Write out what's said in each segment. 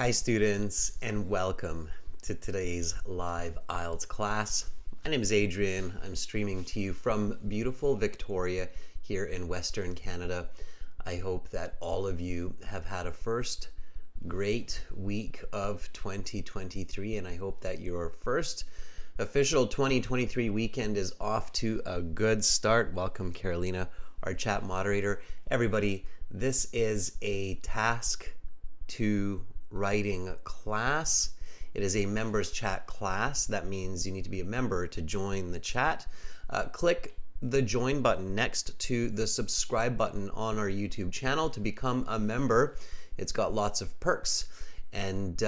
Hi students, and welcome to today's live IELTS class. My name is Adrian. I'm streaming to you from beautiful Victoria here in Western Canada. I hope that all of you have had a first great week of 2023, and I hope that your first official 2023 weekend is off to a good start. Welcome, Carolina, our chat moderator. Everybody, this is a task 2 writing class. It is a members chat class. That means you need to be a member to join the chat. Click the join button next to the subscribe button on our YouTube channel to become a member. It's got lots of perks. And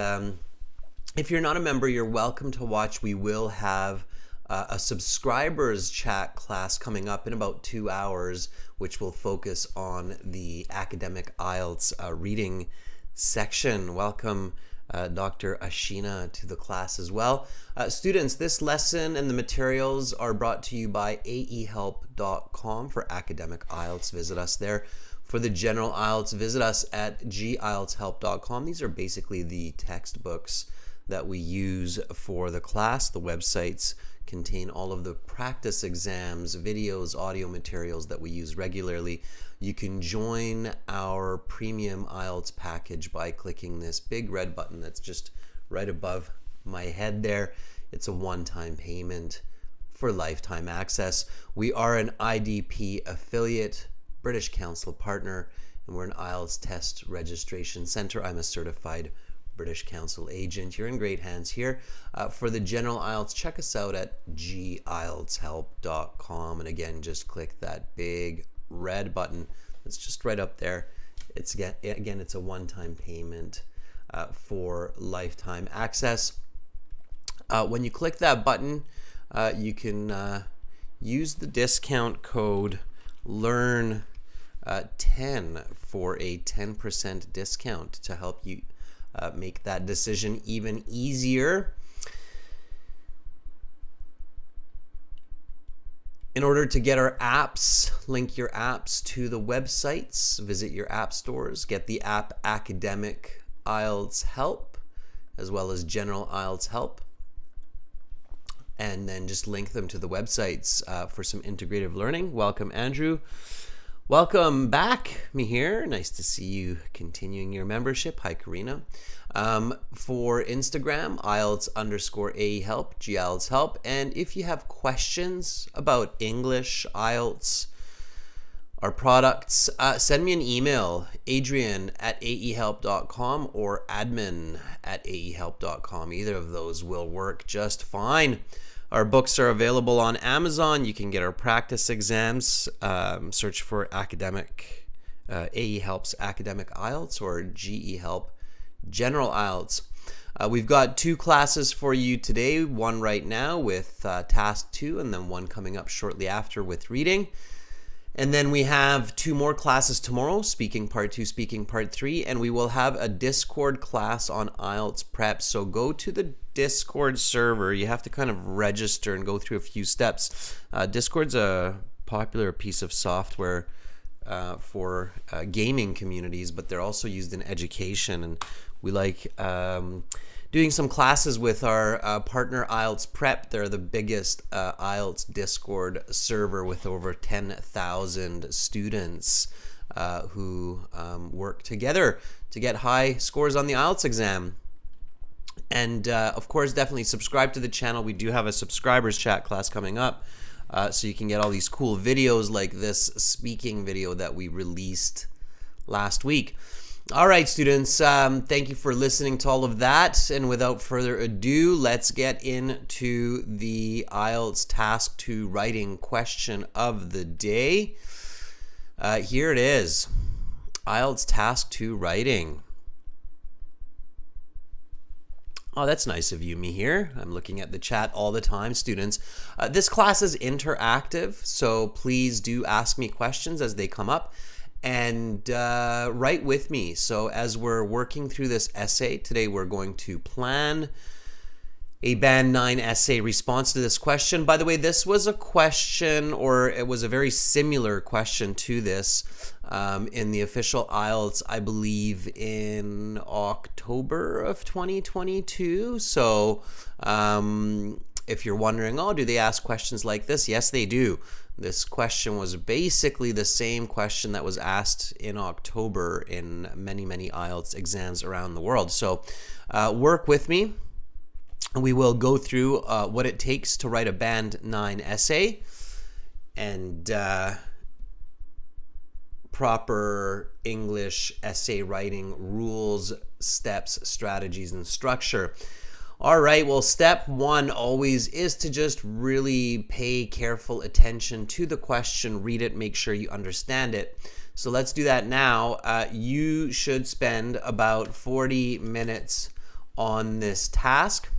if you're not a member, you're welcome to watch. We will have a subscribers chat class coming up in about 2 hours, which will focus on the academic IELTS reading section. Welcome Dr. Ashina to the class as well. Students, this lesson and the materials are brought to you by aehelp.com. For academic IELTS, visit us there. For the general IELTS, visit us at gieltshelp.com. These are basically the textbooks that we use for the class. The websites contain all of the practice exams, videos, audio materials that we use regularly. You can join our premium IELTS package by clicking this big red button that's just right above my head there. It's a one-time payment for lifetime access. We are an IDP affiliate, British Council partner, and we're an IELTS test registration center. I'm a certified British Council agent. You're in great hands here. For the general IELTS, check us out at gieltshelp.com. And again, just click that big red button that's just right up there. It's again, it's a one-time payment for lifetime access. When you click that button, you can use the discount code LEARN10 for a 10% discount to help you make that decision even easier. In order to get our apps, link your apps to the websites, visit your app stores, get the app Academic IELTS Help, as well as General IELTS Help, and then just link them to the websites for some integrative learning. Welcome, Andrew. Welcome back, Mihir. Nice to see you continuing your membership. Hi, Karina. For Instagram, IELTS_AEHelp, GIELTS Help. And if you have questions about English, IELTS, our products, send me an email, adrian@aehelp.com or admin@aehelp.com. Either of those will work just fine. Our books are available on Amazon. You can get our practice exams. Search for academic AE Help's Academic IELTS or GE Help General IELTS. We've got 2 classes for you today. One right now with Task 2, and then one coming up shortly after with reading. And then we have 2 more classes tomorrow, Speaking Part 2, Speaking Part 3, and we will have a Discord class on IELTS Prep. So go to the Discord server. You have to kind of register and go through a few steps. Discord's a popular piece of software for gaming communities, but they're also used in education, and we like doing some classes with our partner IELTS Prep. They're the biggest IELTS Discord server with over 10,000 students who work together to get high scores on the IELTS exam. And of course, definitely subscribe to the channel. We do have a subscribers chat class coming up, so you can get all these cool videos like this speaking video that we released last week. All right, students, thank you for listening to all of that. And without further ado, let's get into the IELTS Task 2 writing question of the day. Here it is. IELTS Task 2 writing. Oh, that's nice of you, Mihir. I'm looking at the chat all the time, students. This class is interactive, so please do ask me questions as they come up. And write with me. So as we're working through this essay today, we're going to plan a Band 9 essay response to this question. By the way, this was a question, or it was a very similar question to this in the official IELTS, I believe, in October of 2022. So if you're wondering, oh, do they ask questions like this? Yes, they do. This question was basically the same question that was asked in October in many, many IELTS exams around the world. So work with me. We will go through what it takes to write a Band 9 essay and proper English essay writing rules, steps, strategies, and structure. All right, well, step one always is to just really pay careful attention to the question, read it, make sure you understand it. So let's do that now. You should spend about 40 minutes on this task.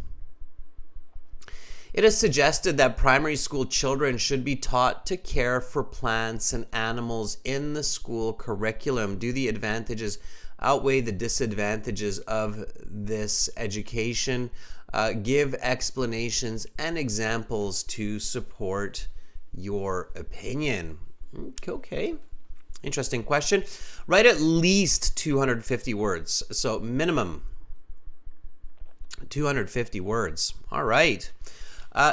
It is suggested that primary school children should be taught to care for plants and animals in the school curriculum. Do the advantages outweigh the disadvantages of this education? Give explanations and examples to support your opinion. Okay. Interesting question. Write at least 250 words. So minimum 250 words. All right.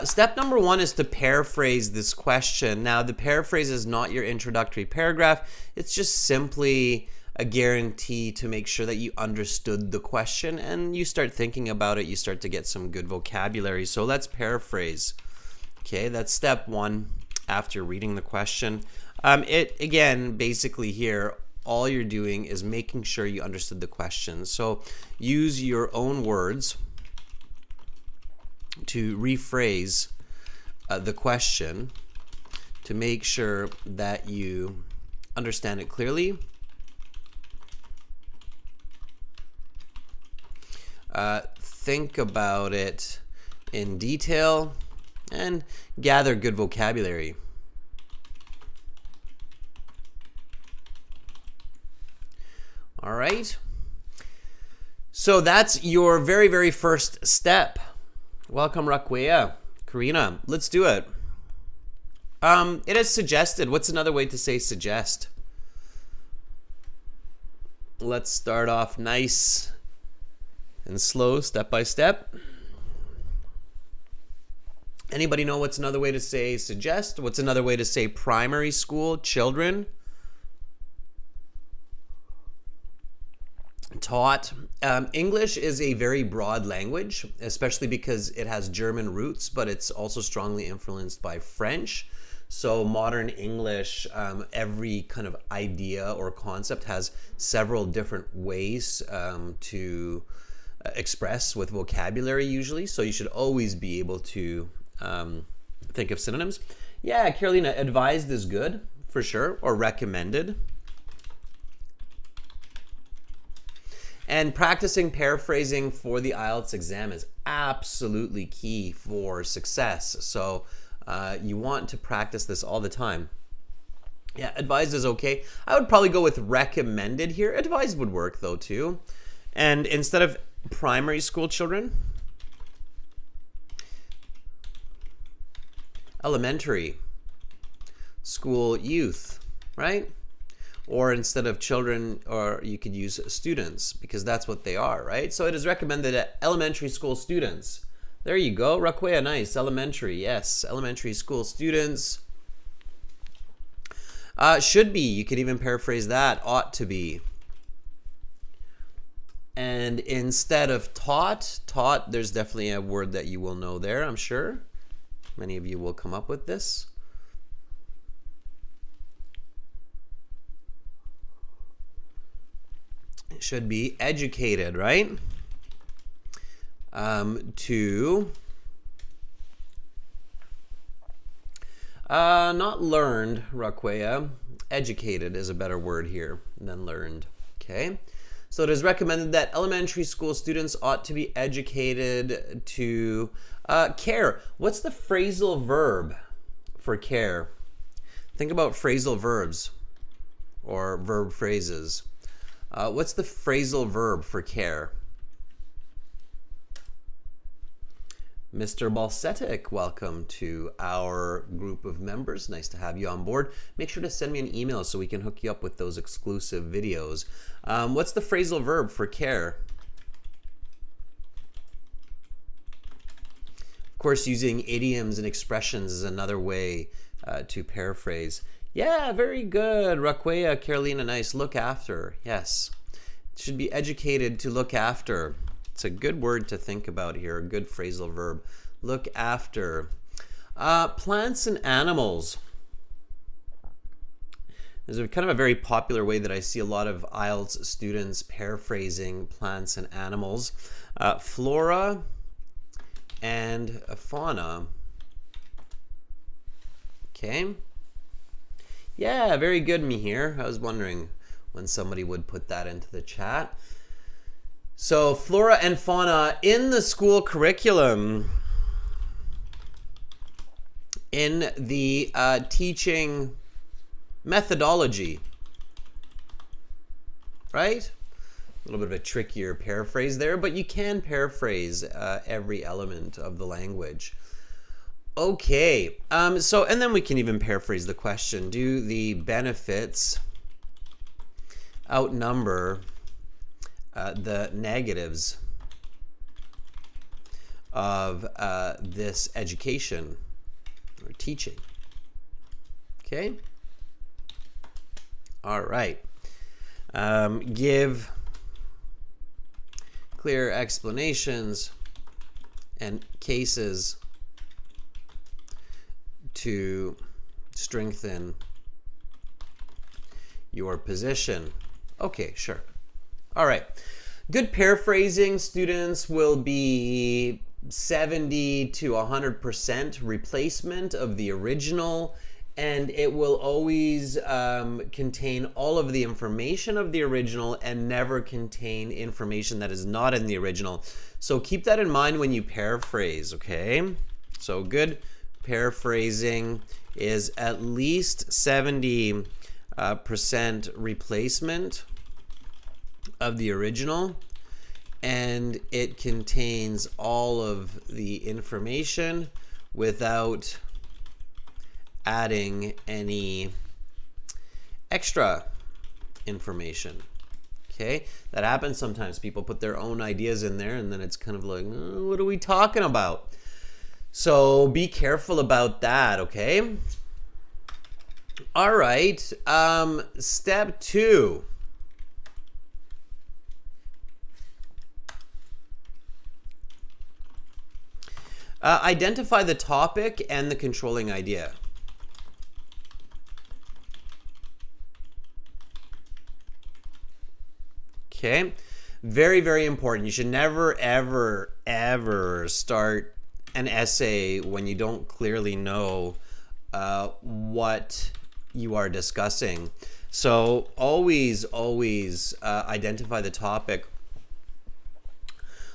Step number one is to paraphrase this question. Now, the paraphrase is not your introductory paragraph. It's just simply a guarantee to make sure that you understood the question and you start thinking about it. You start to get some good vocabulary. So let's paraphrase. Okay, that's step one after reading the question. Again, basically here, all you're doing is making sure you understood the question. So use your own words to rephrase the question to make sure that you understand it clearly. Think about it in detail and gather good vocabulary. All right. So that's your very, very first step. Welcome, Rakwea. Karina, let's do it. It is suggested. What's another way to say suggest? Let's start off nice and slow, step by step. Anybody know what's another way to say suggest? What's another way to say primary school children? Taught. English is a very broad language, especially because it has German roots, but it's also strongly influenced by French. So modern English, every kind of idea or concept has several different ways to express with vocabulary usually. So you should always be able to think of synonyms. Yeah, Carolina, advised is good for sure, or recommended. And practicing paraphrasing for the IELTS exam is absolutely key for success. So you want to practice this all the time. Yeah, advised is okay. I would probably go with recommended here. Advised would work though too. And instead of primary school children, elementary school youth, right? Or instead of children, or you could use students because that's what they are, right? So it is recommended that elementary school students. There you go, Rakwea, nice. Elementary, yes, elementary school students. Should be, you could even paraphrase that, ought to be. And instead of taught, there's definitely a word that you will know there, I'm sure. Many of you will come up with this. It should be educated, right? Not learned, Rakwea. Educated is a better word here than learned. Okay. So it is recommended that elementary school students ought to be educated to care. What's the phrasal verb for care? Think about phrasal verbs or verb phrases. What's the phrasal verb for care? Mr. Balsetic, welcome to our group of members. Nice to have you on board. Make sure to send me an email so we can hook you up with those exclusive videos. What's the phrasal verb for care? Of course, using idioms and expressions is another way to paraphrase. Yeah, very good. Raquea, Carolina, nice. Look after. Yes. Should be educated to look after. It's a good word to think about here, a good phrasal verb. Look after. Plants and animals. There's a kind of a very popular way that I see a lot of IELTS students paraphrasing plants and animals. Flora and fauna. Okay. Yeah, very good, Mihir. I was wondering when somebody would put that into the chat. So flora and fauna in the school curriculum, in the teaching methodology, right? A little bit of a trickier paraphrase there, but you can paraphrase every element of the language. Okay, and then we can even paraphrase the question. Do the benefits outnumber the negatives of this education or teaching? Okay. All right. Give clear explanations and cases to strengthen your position. Okay, sure. All right. Good paraphrasing, students, will be 70 to 100% replacement of the original, and it will always contain all of the information of the original and never contain information that is not in the original. So keep that in mind when you paraphrase, okay? So good paraphrasing is at least 70% replacement of the original, and it contains all of the information without adding any extra information. Okay, that happens sometimes. People put their own ideas in there and then it's kind of like, oh, what are we talking about? So be careful about that, okay? All right, step 2. Identify the topic and the controlling idea. Okay, very, very important. You should never, ever, ever start an essay when you don't clearly know what you are discussing. So always identify the topic.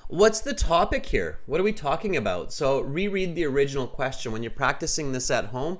What's the topic here? What are we talking about? So reread the original question. When you're practicing this at home,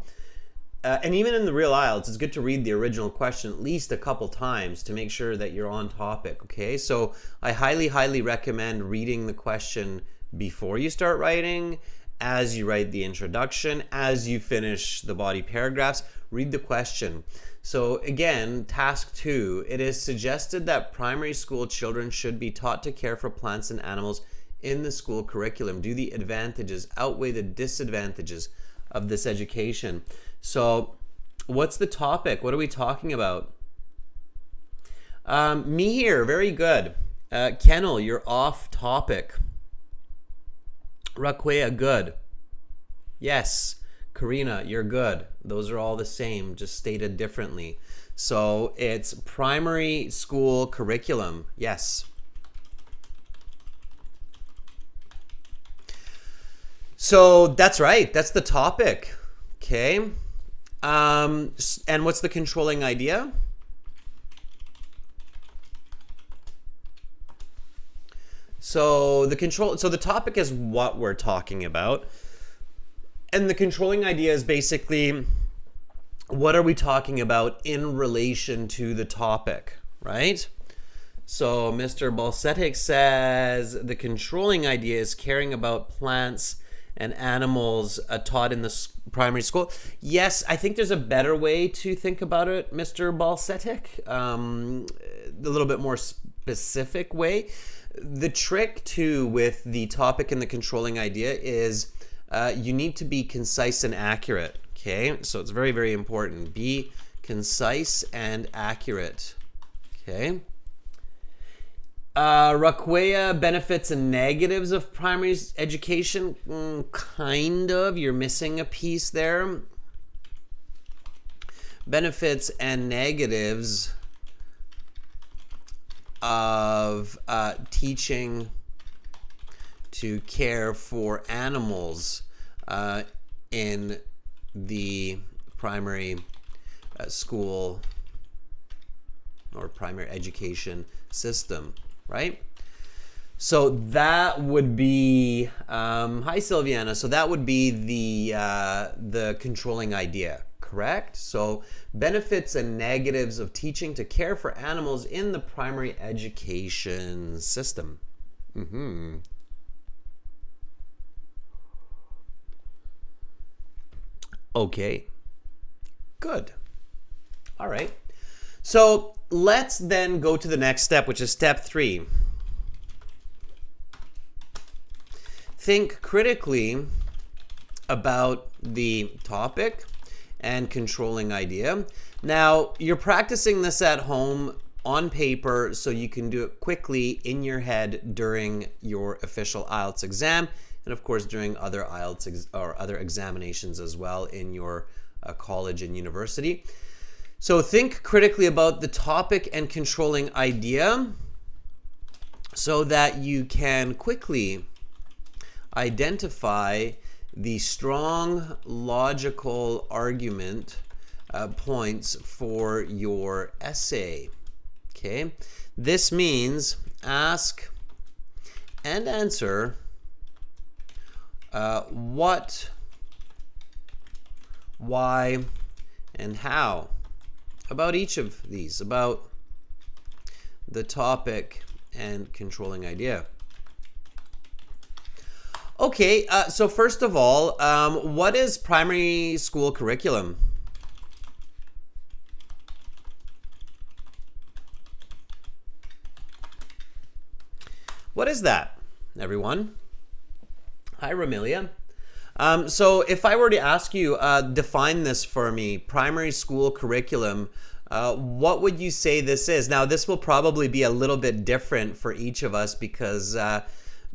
and even in the real IELTS, it's good to read the original question at least a couple times to make sure that you're on topic, okay? So I highly recommend reading the question before you start writing, as you write the introduction, as you finish the body paragraphs, read the question. So again, task 2, it is suggested that primary school children should be taught to care for plants and animals in the school curriculum. Do the advantages outweigh the disadvantages of this education? So what's the topic? What are we talking about? Me here, very good. Kennel, you're off topic. Raquea, good. Yes. Karina, you're good. Those are all the same, just stated differently. So it's primary school curriculum. Yes. So that's right. That's the topic. Okay. And what's the controlling idea? So the topic is what we're talking about. And the controlling idea is basically, what are we talking about in relation to the topic, right? So Mr. Balsetic says the controlling idea is caring about plants and animals taught in the primary school. Yes, I think there's a better way to think about it, Mr. Balsetic. A little bit more specific way. The trick too with the topic and the controlling idea is you need to be concise and accurate. Okay, so it's very, very important. Be concise and accurate. Okay. Raquea, benefits and negatives of primary education. Kind of. You're missing a piece there. Benefits and negatives of teaching to care for animals in the primary school or primary education system, right? So that would be hi Sylviana. So that would be the controlling idea, correct? So benefits and negatives of teaching to care for animals in the primary education system. Okay, good. All right. So let's then go to the next step, which is step 3. Think critically about the topic and controlling idea. Now, you're practicing this at home on paper so you can do it quickly in your head during your official IELTS exam, and of course during other IELTS or other examinations as well in your college and university. So think critically about the topic and controlling idea so that you can quickly identify the strong logical argument points for your essay. Okay, this means ask and answer what, why, and how about each of these, about the topic and controlling idea. Okay, so first of all, what is primary school curriculum? What is that, everyone? Hi, Ramilia. So if I were to ask you, define this for me, primary school curriculum, what would you say this is? Now, this will probably be a little bit different for each of us because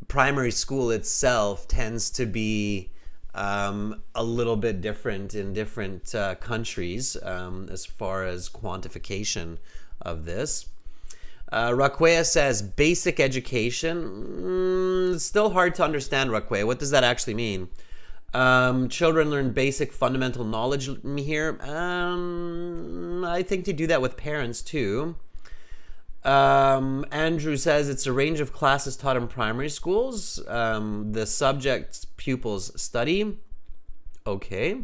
primary school itself tends to be a little bit different in different countries as far as quantification of this. Raquea says basic education. Still hard to understand, Raquea. What does that actually mean? Children learn basic fundamental knowledge here. I think they do that with parents too. Andrew says it's a range of classes taught in primary schools. The subjects pupils study. Okay.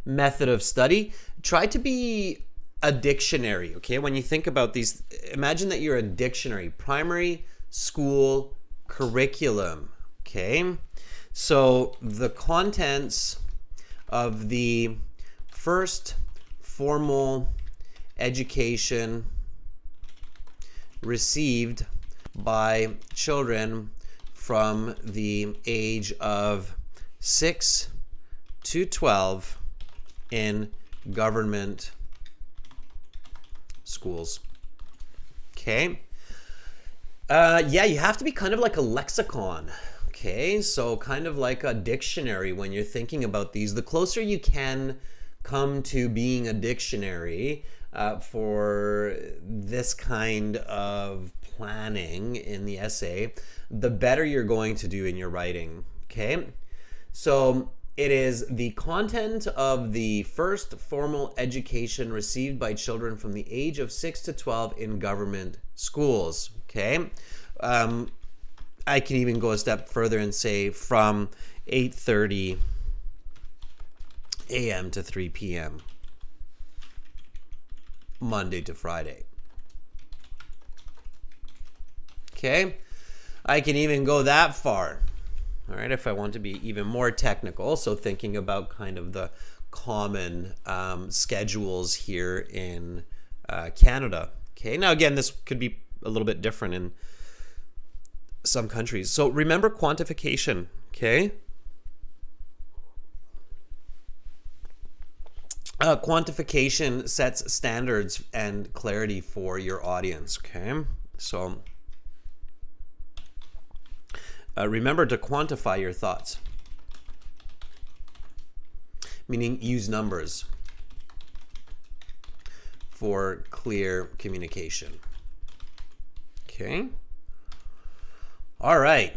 Method of study. Try to be a dictionary, okay? When you think about these, imagine that you're a dictionary. Primary school curriculum, okay? So the contents of the first formal education received by children from the age of 6 to 12 in government schools. Okay. Yeah, you have to be kind of like a lexicon. Okay, so kind of like a dictionary when you're thinking about these. The closer you can come to being a dictionary for this kind of planning in the essay, the better you're going to do in your writing. Okay, so it is the content of the first formal education received by children from the age of 6 to 12 in government schools. Okay. I can even go a step further and say from 8:30 a.m. to 3 p.m. Monday to Friday. Okay. I can even go that far. All right, if I want to be even more technical, so thinking about kind of the common schedules here in Canada. Okay, now again, this could be a little bit different in some countries. So remember quantification, okay? Quantification sets standards and clarity for your audience, okay? So remember to quantify your thoughts, meaning use numbers for clear communication. Okay? All right.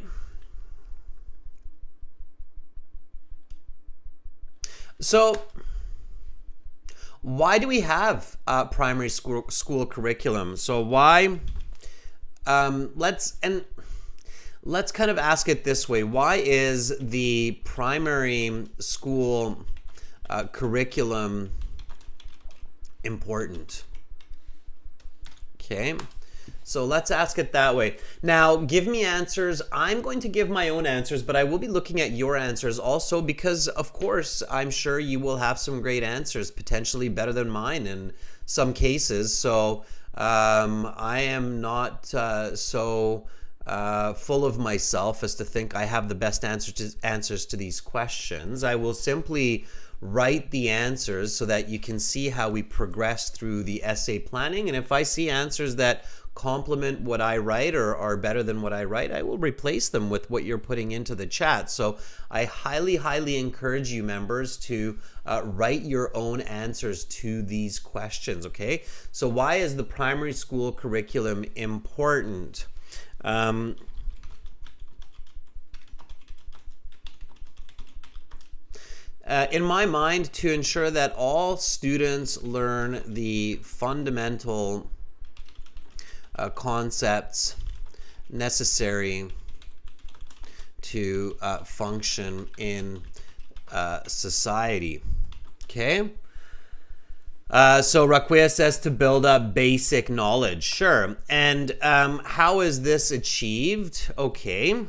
So why do we have primary school curriculum? So why, let's kind of ask it this way. Why is the primary school curriculum important? Okay, so let's ask it that way. Now, give me answers. I'm going to give my own answers, but I will be looking at your answers also because, of course, I'm sure you will have some great answers, potentially better than mine in some cases. So I am not so full of myself as to think I have the best answers to these questions. I will simply write the answers so that you can see how we progress through the essay planning. And if I see answers that complement what I write or are better than what I write, I will replace them with what you're putting into the chat. So I highly encourage you members to write your own answers to these questions, okay? So why is the primary school curriculum important? In my mind, to ensure that all students learn the fundamental concepts necessary to function in society. Okay? So Raquia says to build up basic knowledge. Sure. And how is this achieved? Okay.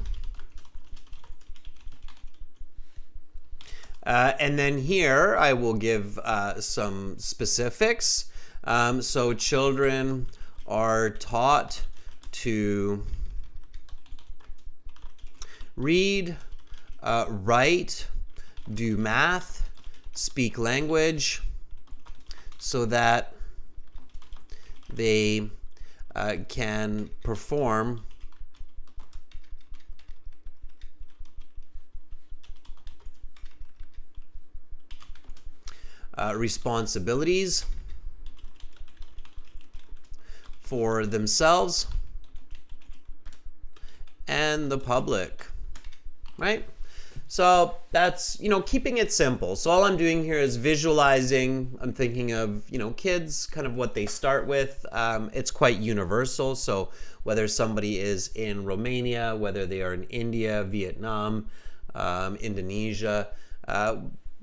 And then here I will give some specifics. So children are taught to read, write, do math, speak language, so that they can perform responsibilities for themselves and the public, right? So that's, keeping it simple. So all I'm doing here is visualizing. I'm thinking of, kids, kind of what they start with. It's quite universal. So whether somebody is in Romania, whether they are in India, Vietnam, Indonesia,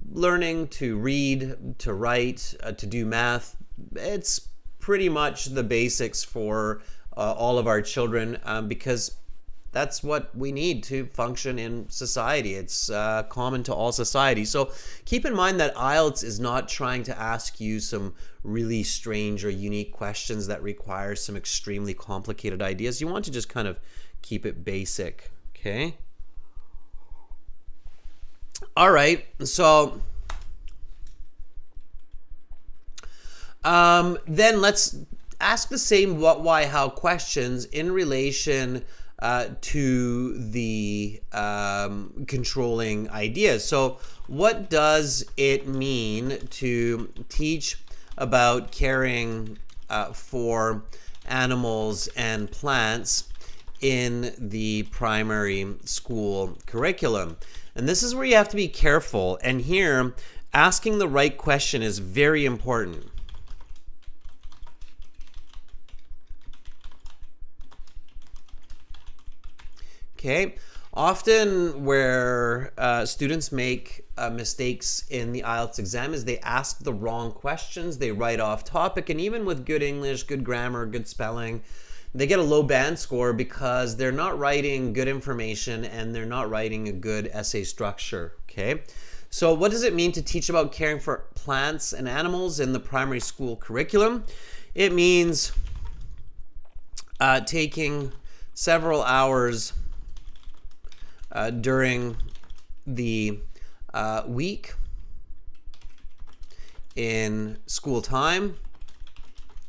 learning to read, to write, to do math, it's pretty much the basics for all of our children because that's what we need to function in society. It's common to all society. So keep in mind that IELTS is not trying to ask you some really strange or unique questions that require some extremely complicated ideas. You want to just kind of keep it basic, okay? All right, so then let's ask the same what, why, how questions in relation to the controlling ideas. So what does it mean to teach about caring for animals and plants in the primary school curriculum? And this is where you have to be careful. And here, asking the right question is very important. Okay, often where students make mistakes in the IELTS exam is they ask the wrong questions, they write off topic, and even with good English, good grammar, good spelling, they get a low band score because they're not writing good information and they're not writing a good essay structure, okay? So what does it mean to teach about caring for plants and animals in the primary school curriculum? It means taking several hours during the week in school time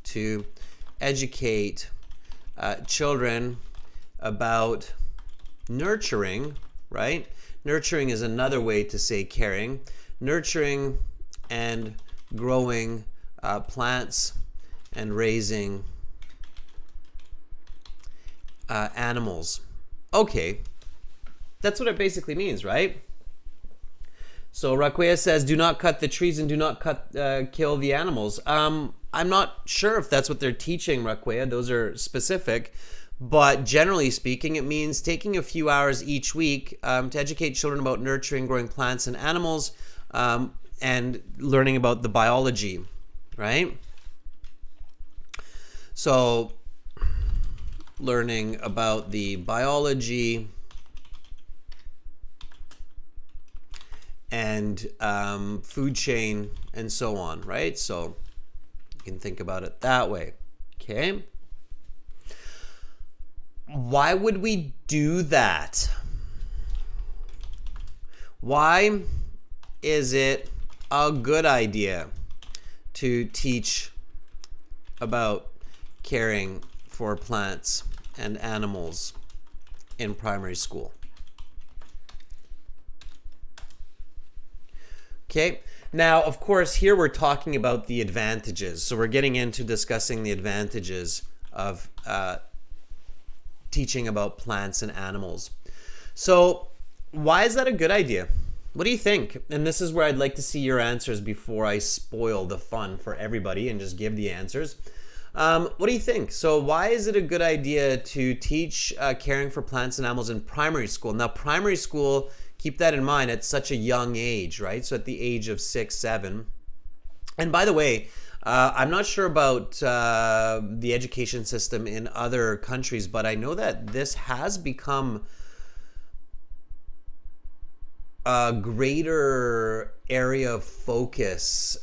to educate children about nurturing, right? Nurturing is another way to say caring. Nurturing and growing plants and raising animals. Okay, that's what it basically means, right? So Raquea says, do not cut the trees and do not kill the animals. I'm not sure if that's what they're teaching, Raquea. Those are specific. But generally speaking, it means taking a few hours each week to educate children about nurturing, growing plants and animals, and learning about the biology, right? So learning about the biology and food chain and so on, right? So you can think about it that way, okay? Why would we do that? Why is it a good idea to teach about caring for plants and animals in primary school? Okay, now of course here we're talking about the advantages. So we're getting into discussing the advantages of teaching about plants and animals. So why is that a good idea? What do you think? And this is where I'd like to see your answers before I spoil the fun for everybody and just give the answers. What do you think? So why is it a good idea to teach caring for plants and animals in primary school? Now, primary school, keep that in mind, at such a young age, right? So at the age of 6, 7. And by the way, I'm not sure about the education system in other countries, but I know that this has become a greater area of focus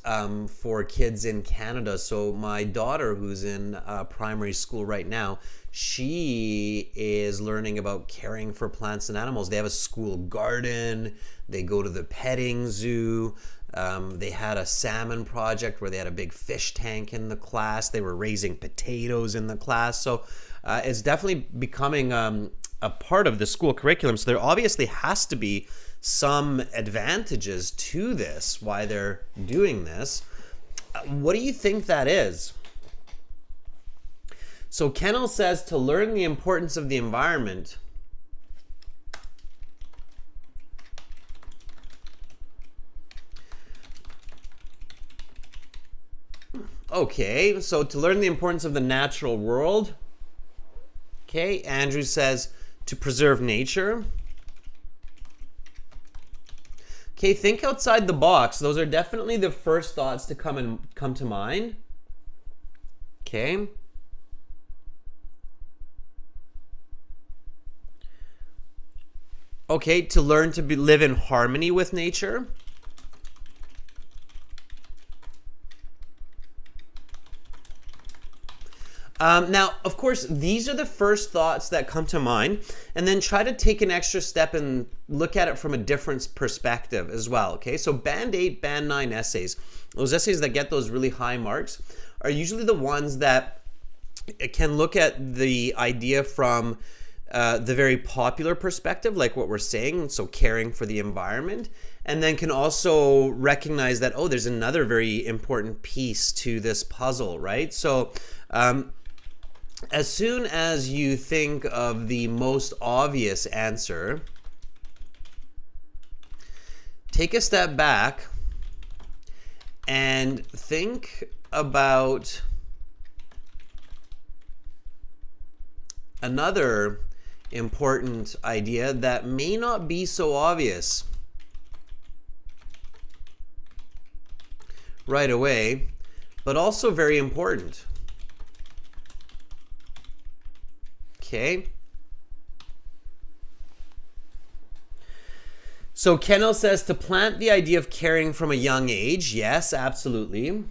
for kids in Canada. So my daughter, who's in primary school right now, she is learning about caring for plants and animals. They have a school garden. They go to the petting zoo. They had a salmon project where they had a big fish tank in the class. They were raising potatoes in the class. So it's definitely becoming a part of the school curriculum. So there obviously has to be some advantages to this, why they're doing this. What do you think that is? So Kennel says to learn the importance of the environment. Okay, so to learn the importance of the natural world. Okay, Andrew says to preserve nature. Okay, think outside the box. Those are definitely the first thoughts to come to mind. Okay. Okay, to learn to live in harmony with nature. Now, of course, these are the first thoughts that come to mind, and then try to take an extra step and look at it from a different perspective as well, okay? So Band 8, Band 9 essays, those essays that get those really high marks are usually the ones that can look at the idea from the very popular perspective, like what we're saying, so caring for the environment, and then can also recognize that, oh, there's another very important piece to this puzzle, right? So as soon as you think of the most obvious answer, take a step back and think about another important idea that may not be so obvious right away, but also very important. Okay. So Kennel says to plant the idea of caring from a young age. Yes, absolutely.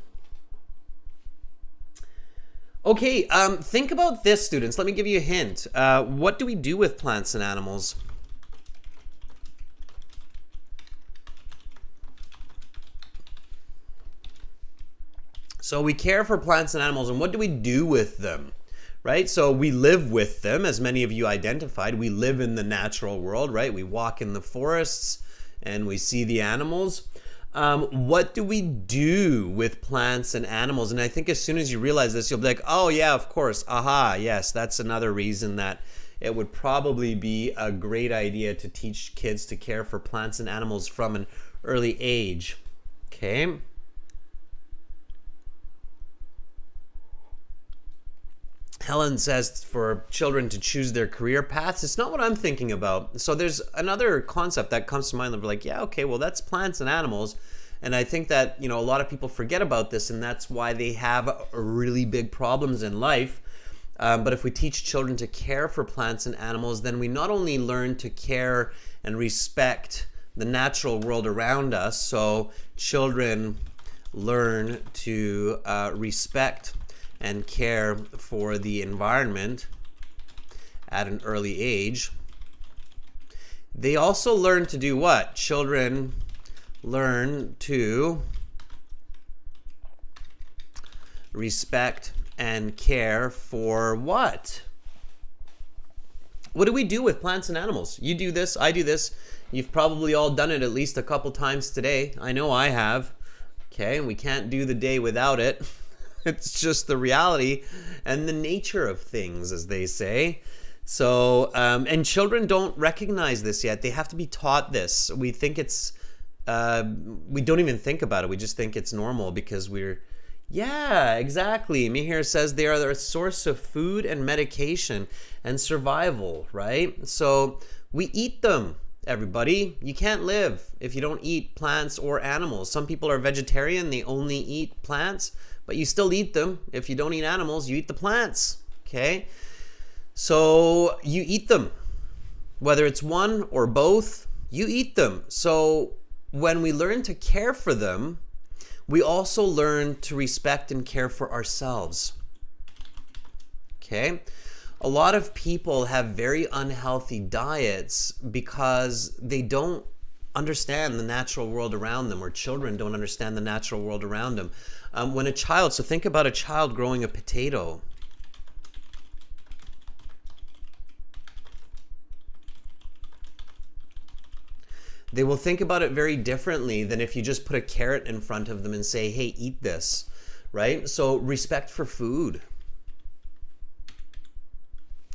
Okay, think about this, students. Let me give you a hint. What do we do with plants and animals? So we care for plants and animals, and what do we do with them? Right? So we live with them, as many of you identified. We live in the natural world, right? We walk in the forests and we see the animals. What do we do with plants and animals? And I think as soon as you realize this, you'll be like, oh yeah, of course. Aha, yes, that's another reason that it would probably be a great idea to teach kids to care for plants and animals from an early age. Okay. Helen says for children to choose their career paths. It's not what I'm thinking about. So there's another concept that comes to mind that we're like, yeah, okay, well, that's plants and animals. And I think that, a lot of people forget about this, and that's why they have really big problems in life. But if we teach children to care for plants and animals, then we not only learn to care and respect the natural world around us, so children learn to respect and care for the environment at an early age. They also learn to do what? Children learn to respect and care for what? What do we do with plants and animals? You do this, I do this. You've probably all done it at least a couple times today. I know I have. Okay, and we can't do the day without it. It's just the reality and the nature of things, as they say. So, and children don't recognize this yet. They have to be taught this. We think it's, we don't even think about it. We just think it's normal because yeah, exactly. Mihir says they are a source of food and medication and survival, right? So we eat them, everybody. You can't live if you don't eat plants or animals. Some people are vegetarian. They only eat plants. But you still eat them. If you don't eat animals, you eat the plants, okay? So you eat them. Whether it's one or both, you eat them. So when we learn to care for them, we also learn to respect and care for ourselves, okay? A lot of people have very unhealthy diets because they don't understand the natural world around them, or children don't understand the natural world around them. When a child, so think about a child growing a potato. They will think about it very differently than if you just put a carrot in front of them and say, hey, eat this, right? So respect for food.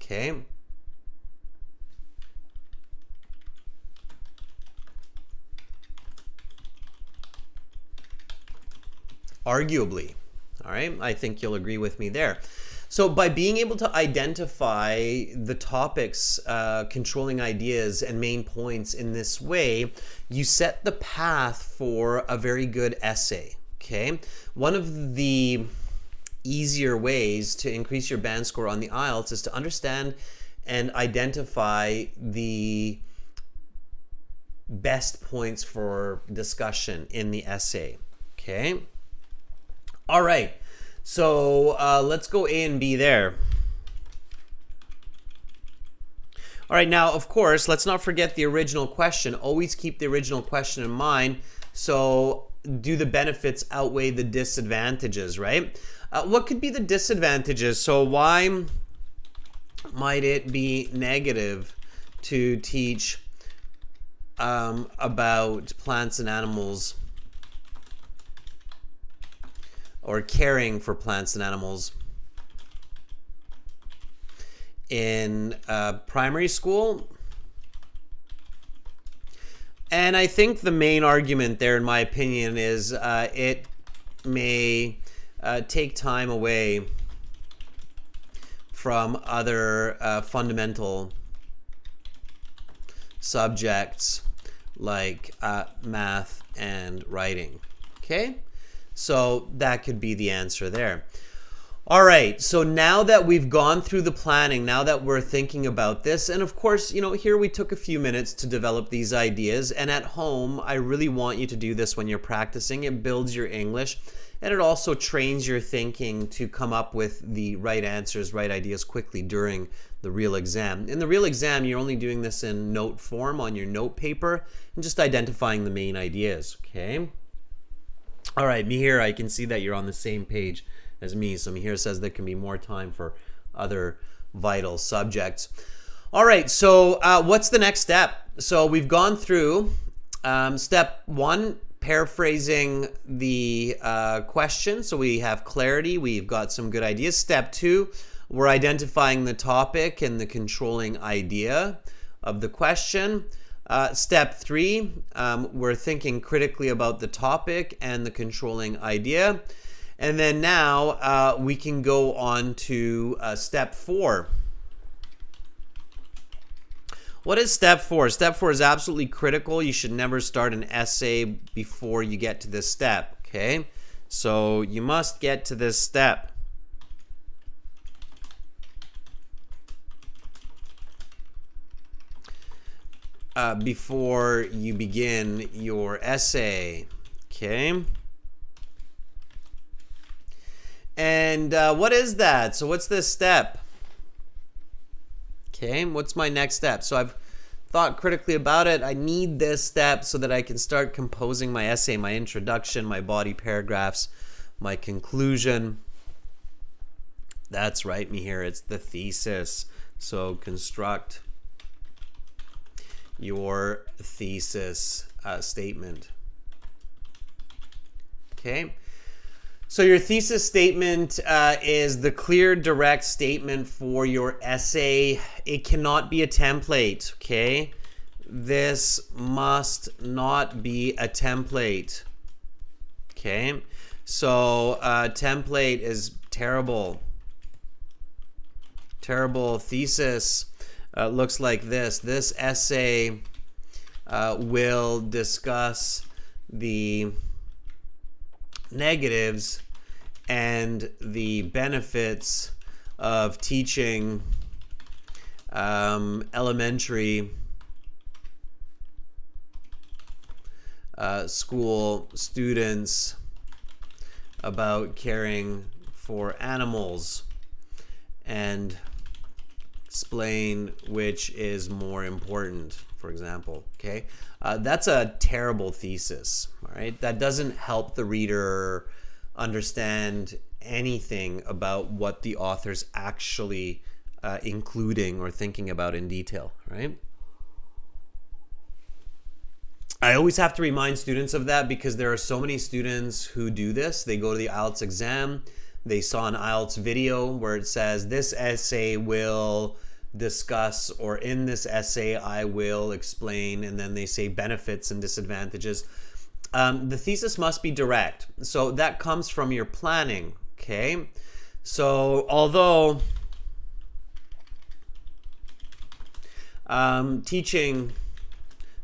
Okay. Arguably, all right? I think you'll agree with me there. So by being able to identify the topics, controlling ideas and main points in this way, you set the path for a very good essay, okay? One of the easier ways to increase your band score on the IELTS is to understand and identify the best points for discussion in the essay, okay? All right, so let's go A and B there. All right, now, of course, let's not forget the original question. Always keep the original question in mind. So do the benefits outweigh the disadvantages, right? What could be the disadvantages? So why might it be negative to teach about plants and animals, or caring for plants and animals in primary school? And I think the main argument there, in my opinion, is it may take time away from other fundamental subjects like math and writing, okay? So that could be the answer there. All right, so now that we've gone through the planning, now that we're thinking about this, and of course, here we took a few minutes to develop these ideas, and at home, I really want you to do this when you're practicing. It builds your English, and it also trains your thinking to come up with the right answers, right ideas quickly during the real exam. In the real exam, you're only doing this in note form on your note paper and just identifying the main ideas, okay? All right, Mihir, I can see that you're on the same page as me. So Mihir says there can be more time for other vital subjects. All right, so what's the next step? So we've gone through step 1, paraphrasing the question. So we have clarity, we've got some good ideas. Step 2, we're identifying the topic and the controlling idea of the question. Step 3, we're thinking critically about the topic and the controlling idea. And then now we can go on to step 4. What is step 4? Step 4 is absolutely critical. You should never start an essay before you get to this step, okay? So you must get to this step. Before you begin your essay, okay? And what is that? So what's this step? Okay, what's my next step? So I've thought critically about it. I need this step so that I can start composing my essay, my introduction, my body paragraphs, my conclusion. That's right, Mihir, it's the thesis. So construct your thesis statement. Okay. So your thesis statement is the clear, direct statement for your essay. It cannot be a template, okay? This must not be a template, okay? So template is terrible. Terrible thesis looks like this. This essay will discuss the negatives and the benefits of teaching elementary school students about caring for animals and explain which is more important, for example, okay? That's a terrible thesis, all right? That doesn't help the reader understand anything about what the author's actually including or thinking about in detail, right? I always have to remind students of that because there are so many students who do this. They go to the IELTS exam, they saw an IELTS video where it says this essay will discuss, or in this essay I will explain, and then they say benefits and disadvantages. The thesis must be direct. So that comes from your planning, okay? So although teaching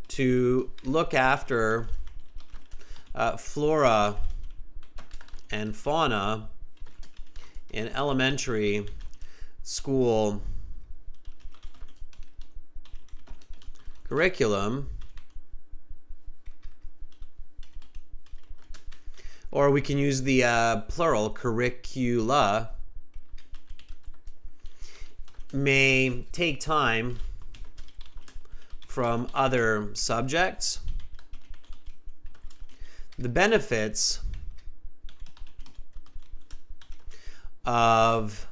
to look after flora and fauna in elementary school curriculum, or we can use the plural, curricula, may take time from other subjects. The benefits of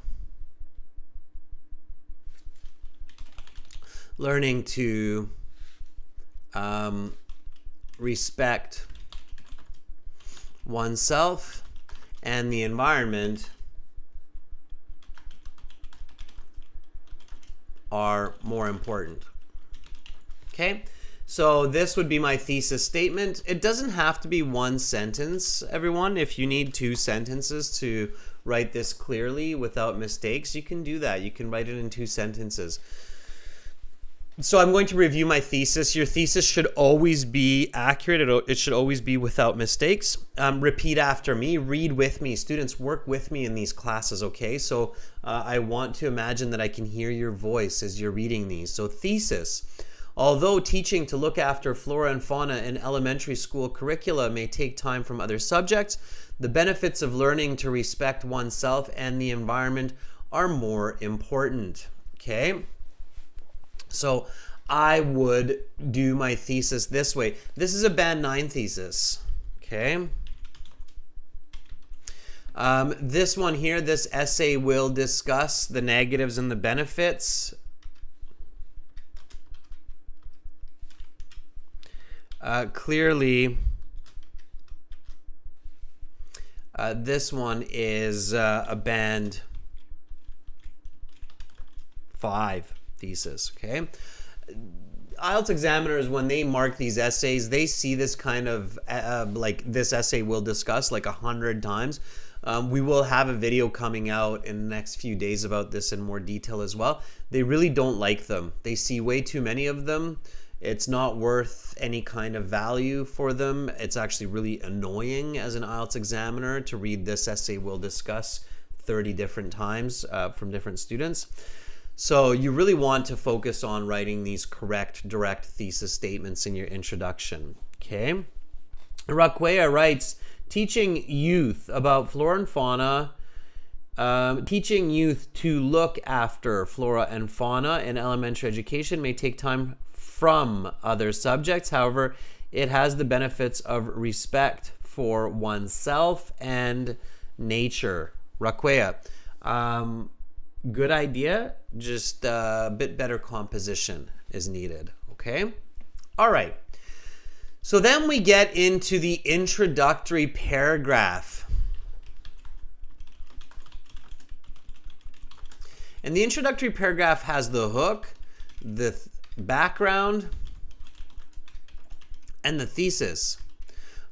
learning to respect oneself and the environment are more important. Okay, so this would be my thesis statement. It doesn't have to be one sentence, everyone. If you need 2 sentences to write this clearly, clearly without mistakes, you can do that. You can write it in 2 sentences. So I'm going to review my thesis. Your thesis should always be accurate. It should always be without mistakes. Repeat after me. Read with me. Students, work with me in these classes, okay? So I want to imagine that I can hear your voice as you're reading these. So thesis. Although teaching to look after flora and fauna in elementary school curricula may take time from other subjects, the benefits of learning to respect oneself and the environment are more important, okay? So I would do my thesis this way. This is a Band 9 thesis, okay? This one here, this essay will discuss the negatives and the benefits. Clearly, this one is a Band 5 thesis, okay? IELTS examiners, when they mark these essays, they see this kind of, like this essay will discuss like 100 times. We will have a video coming out in the next few days about this in more detail as well. They really don't like them. They see way too many of them. It's not worth any kind of value for them. It's actually really annoying as an IELTS examiner to read this essay will discuss 30 different times from different students. So you really want to focus on writing these correct, direct thesis statements in your introduction, okay? Raquea writes, teaching youth about flora and fauna, teaching youth to look after flora and fauna in elementary education may take time from other subjects. However, it has the benefits of respect for oneself and nature. Raquea, good idea, just a bit better composition is needed, okay? All right, so then we get into the introductory paragraph. And the introductory paragraph has the hook, the background, and the thesis.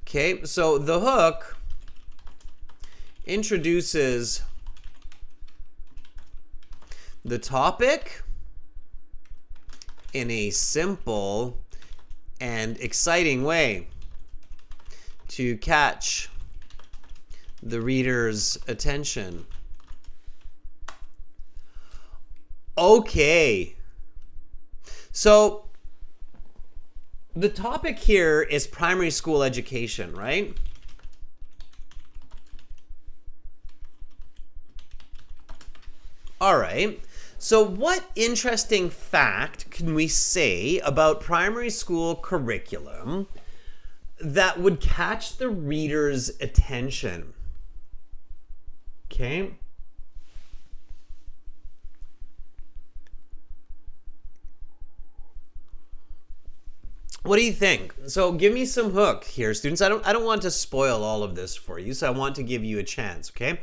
Okay, so the hook introduces the topic in a simple and exciting way to catch the reader's attention. Okay, so the topic here is primary school education, right? All right. So what interesting fact can we say about primary school curriculum that would catch the reader's attention? Okay. What do you think? So give me some hook here, students. I don't want to spoil all of this for you, so I want to give you a chance, okay?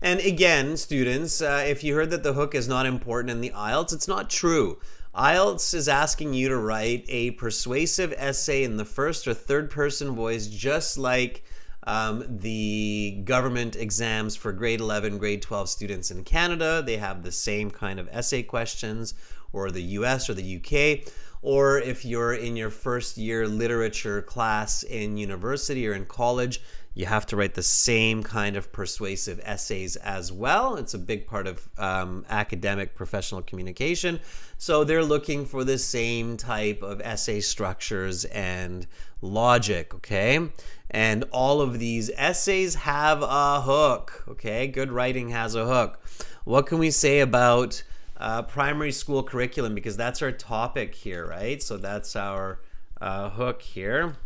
And again, students, if you heard that the hook is not important in the IELTS, it's not true. IELTS is asking you to write a persuasive essay in the first or third person voice, just like the government exams for grade 11, grade 12 students in Canada. They have the same kind of essay questions, or the US or the UK. Or if you're in your first year literature class in university or in college, you have to write the same kind of persuasive essays as well. It's a big part of academic professional communication. So they're looking for the same type of essay structures and logic, okay? And all of these essays have a hook, okay? Good writing has a hook. What can we say about primary school curriculum, because that's our topic here, right? So that's our hook here.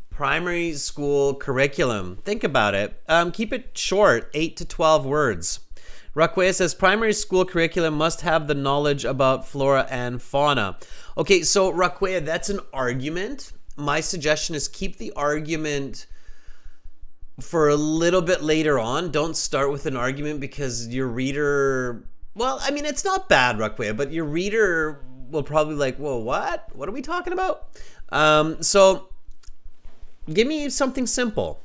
Primary school curriculum. Think about it. Keep it short, 8 to 12 words. Raquea says primary school curriculum must have the knowledge about flora and fauna. Okay, so Raquea, that's an argument. My suggestion is keep the argument for a little bit later on. Don't start with an argument, because your reader, well, I mean, it's not bad, Raquea, but your reader will probably be like, whoa, what? What are we talking about? So give me something simple.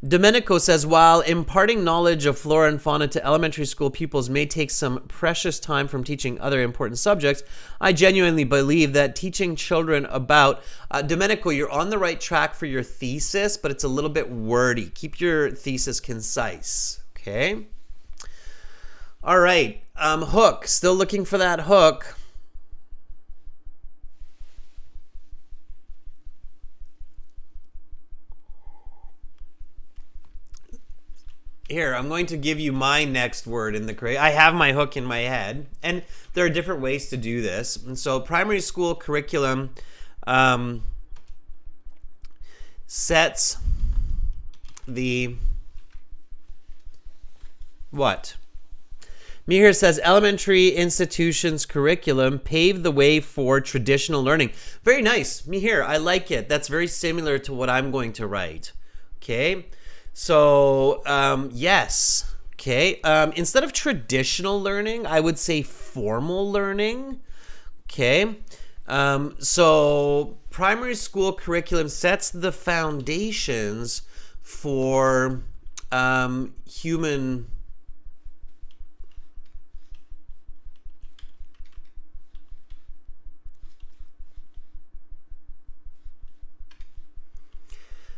Domenico says, while imparting knowledge of flora and fauna to elementary school pupils may take some precious time from teaching other important subjects, I genuinely believe that teaching children about... Domenico, you're on the right track for your thesis, but it's a little bit wordy. Keep your thesis concise, okay? All right, hook. Still looking for that hook. Here, I'm going to give you my next word in the correct. I have my hook in my head, and there are different ways to do this. And so, primary school curriculum sets the what? Mihir says elementary institutions curriculum paved the way for traditional learning. Very nice, Mihir. I like it. That's very similar to what I'm going to write. Okay. So, yes. Okay. Instead of traditional learning, I would say formal learning. Okay. So primary school curriculum sets the foundations for human...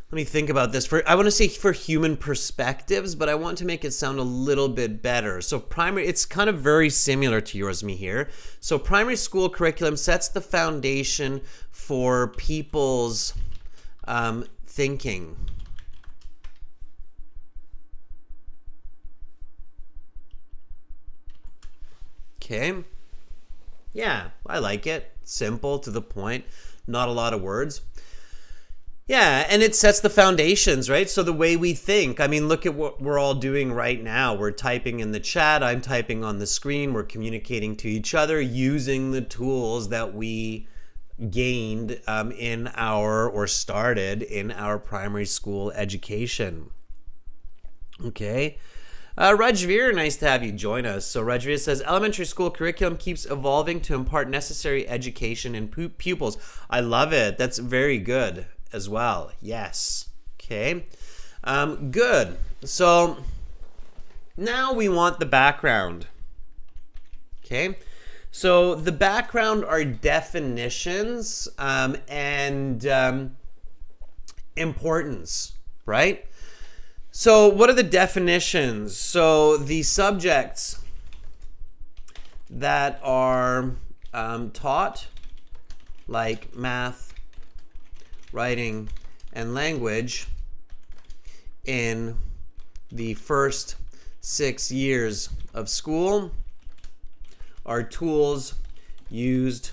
Let me think about this. I want to say for human perspectives, but I want to make it sound a little bit better. So primary, it's kind of very similar to yours, Mihir. So primary school curriculum sets the foundation for people's thinking. Okay. Yeah, I like it. Simple, to the point, not a lot of words. Yeah, and it sets the foundations, right? So the way we think. I mean, look at what we're all doing right now. We're typing in the chat. I'm typing on the screen. We're communicating to each other using the tools that we gained started in our primary school education. Okay. Rajveer, nice to have you join us. So Rajveer says, elementary school curriculum keeps evolving to impart necessary education in pupils. I love it. That's very good as well. Yes. Okay. Good. So now we want the background. Okay. So the background are definitions and importance, right? So what are the definitions? So the subjects that are taught, like math, writing, and language, in the first 6 years of school are tools used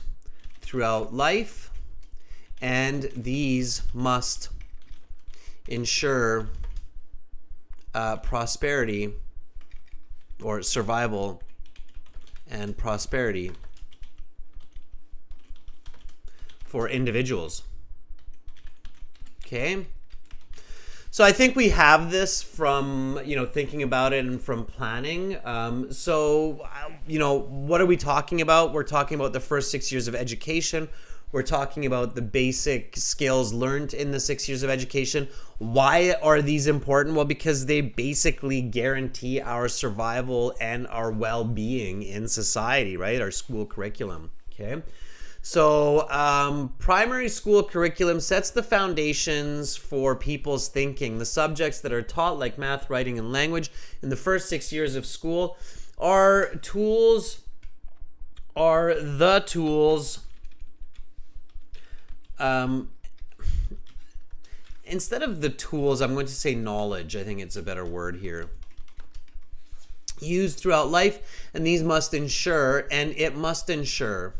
throughout life, and these must ensure prosperity or survival and prosperity for individuals. Okay. So I think we have this from, thinking about it and from planning. What are we talking about? We're talking about the first 6 years of education. We're talking about the basic skills learned in the 6 years of education. Why are these important? Well, because they basically guarantee our survival and our well-being in society, right? Our school curriculum, okay? So primary school curriculum sets the foundations for people's thinking. The subjects that are taught, like math, writing, and language, in the first 6 years of school are the tools instead of the tools, I'm going to say knowledge. I think it's a better word here. Used throughout life, and these must ensure, and it must ensure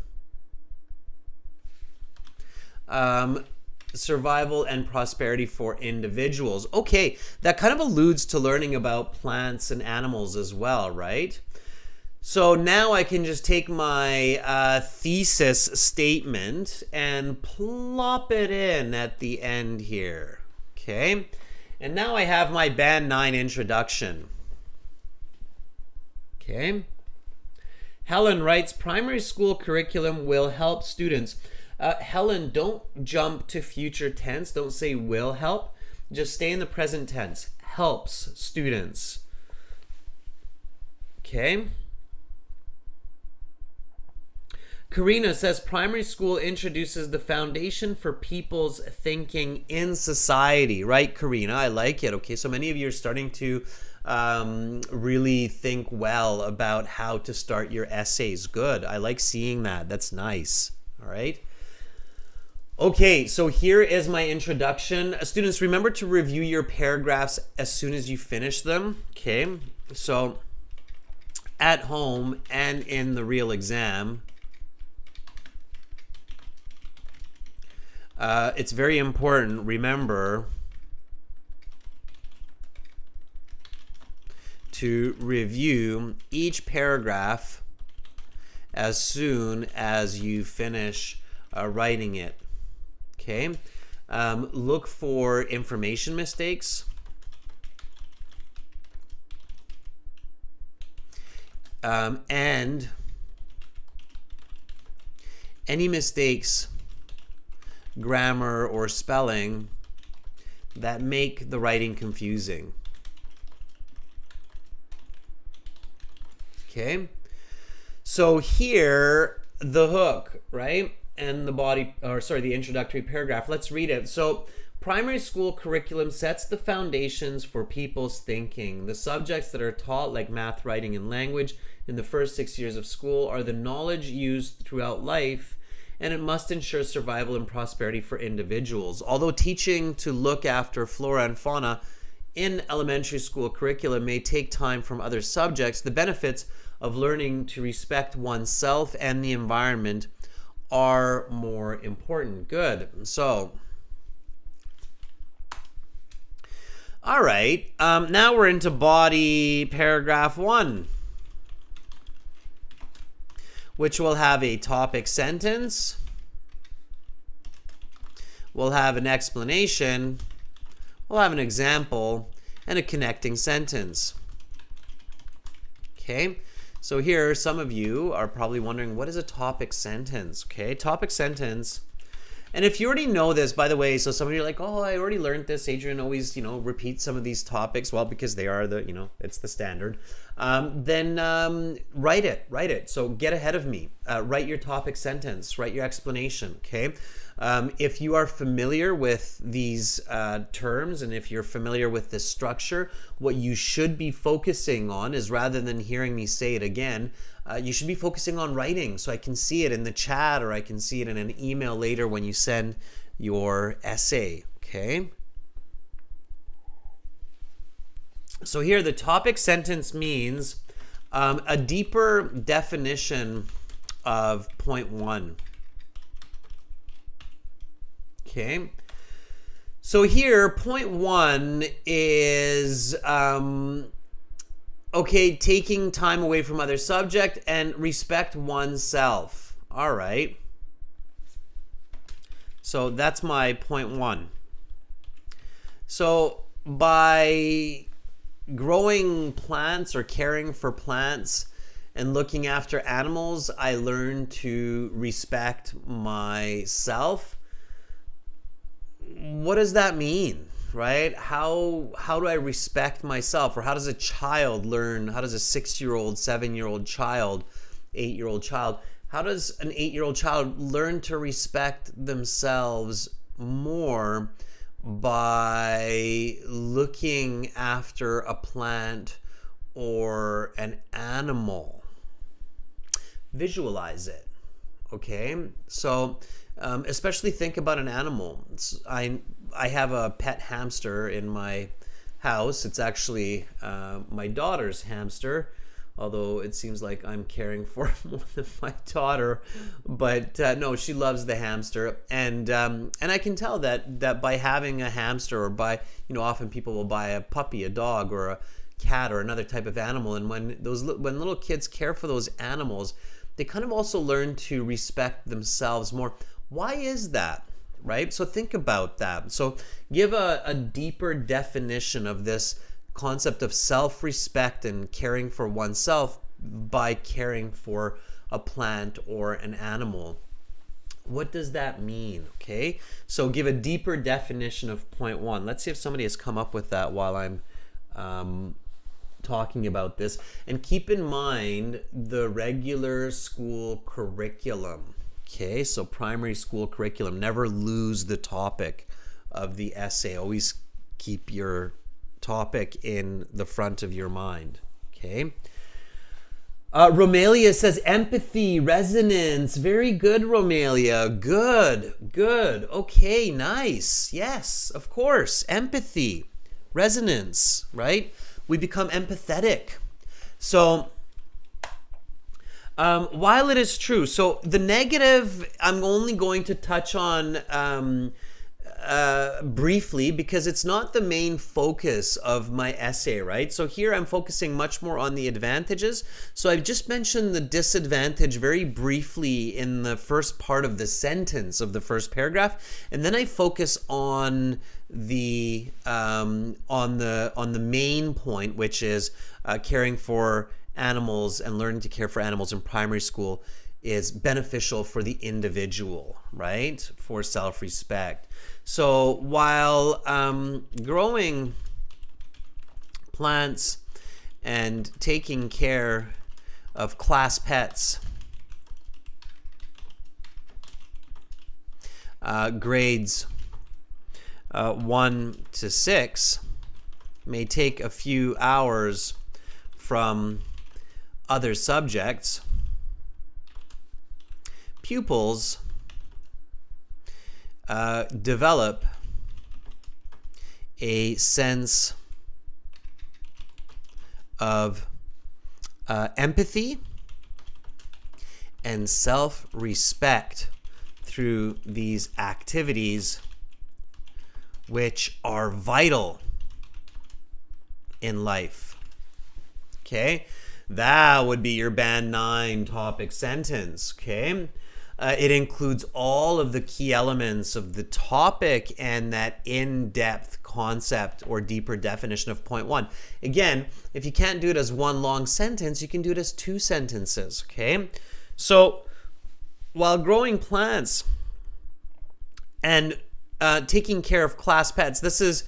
survival and prosperity for individuals. Okay, that kind of alludes to learning about plants and animals as well, right? So now I can just take my thesis statement and plop it in at the end here. Okay, and now I have my Band 9 introduction. Okay. Helen writes, primary school curriculum will help students. Helen, don't jump to future tense. Don't say will help. Just stay in the present tense. helps students. Okay. Karina says primary school introduces the foundation for people's thinking in society. Right, Karina? I like it. Okay, so many of you are starting to really think well about how to start your essays. Good. I like seeing that. That's nice. All right. Okay, so here is my introduction. Students, remember to review your paragraphs as soon as you finish them. Okay, so at home and in the real exam, it's very important, remember, to review each paragraph as soon as you finish writing it. Okay, look for information mistakes. And any mistakes, grammar or spelling, that make the writing confusing. Okay, so here, the hook, right? And the body, or sorry, the introductory paragraph. Let's read it. So, primary school curriculum sets the foundations for people's thinking. The subjects that are taught, like math, writing, and language, in the first 6 years of school are the knowledge used throughout life, and it must ensure survival and prosperity for individuals. Although teaching to look after flora and fauna in elementary school curriculum may take time from other subjects, the benefits of learning to respect oneself and the environment are more important. Good. So, all right. Now we're into body paragraph 1, which will have a topic sentence. We'll have an explanation. We'll have an example and a connecting sentence. Okay. So here, some of you are probably wondering, what is a topic sentence? Okay, topic sentence. And if you already know this, by the way, so some of you are like, oh, I already learned this. Adrian always, repeats some of these topics. Well, because they are the, it's the standard. Then write it. So get ahead of me. Write your topic sentence. Write your explanation, okay? If you are familiar with these terms and if you're familiar with this structure, what you should be focusing on is, rather than hearing me say it again, you should be focusing on writing so I can see it in the chat or I can see it in an email later when you send your essay, okay? So here, the topic sentence means a deeper definition of point 1. Okay, so here, point 1 is, taking time away from other subject and respect oneself. All right. So that's my point 1. So by growing plants or caring for plants and looking after animals, I learned to respect myself. What does that mean, right? How do I respect myself? Or how does a child learn? How does a 6-year-old, 7-year-old child, 8-year-old child, how does an 8-year-old child learn to respect themselves more by looking after a plant or an animal? Visualize it, okay? So especially think about an animal. I have a pet hamster in my house. It's actually my daughter's hamster, although it seems like I'm caring for more than my daughter. But no, she loves the hamster, and I can tell that by having a hamster, or by, often people will buy a puppy, a dog, or a cat, or another type of animal, and when little kids care for those animals, they kind of also learn to respect themselves more. Why is that? Right? So think about that. So give a deeper definition of this concept of self-respect and caring for oneself by caring for a plant or an animal. What does that mean? Okay, so give a deeper definition of point 1. Let's see if somebody has come up with that while I'm talking about this. And keep in mind the regular school curriculum. Okay, so primary school curriculum. Never lose the topic of the essay. Always keep your topic in the front of your mind. Okay. Romelia says empathy, resonance. Very good, Romelia. Good, good. Okay, nice. Yes, of course. Empathy, resonance, right? We become empathetic. So, while it is true, so the negative, I'm only going to touch on briefly because it's not the main focus of my essay, right? So here I'm focusing much more on the advantages. So I've just mentioned the disadvantage very briefly in the first part of the sentence of the first paragraph, and then I focus on the main point, which is caring for animals and learning to care for animals in primary school is beneficial for the individual, right? For self-respect. So while growing plants and taking care of class pets, grades 1 to 6 may take a few hours from other subjects, pupils develop a sense of empathy and self-respect through these activities, which are vital in life. Okay, that would be your Band 9 topic sentence. Okay. It includes all of the key elements of the topic and that in-depth concept or deeper definition of point 1. Again, if you can't do it as one long sentence, you can do it as 2 sentences, okay? So, while growing plants and taking care of class pets, this is,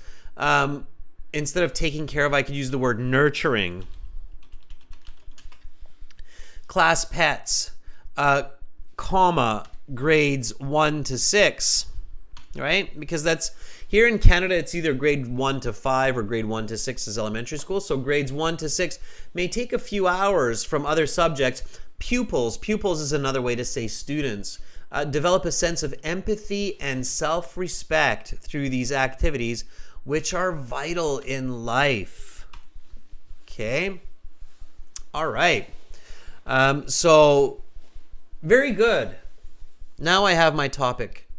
instead of taking care of, I could use the word nurturing. Class pets, comma, grades 1 to 6, right? Because that's, here in Canada, it's either grade 1 to 5 or grade 1 to 6 is elementary school. So grades 1 to 6 may take a few hours from other subjects. Pupils is another way to say students, develop a sense of empathy and self-respect through these activities, which are vital in life. Okay? All right. So, very good. Now I have my topic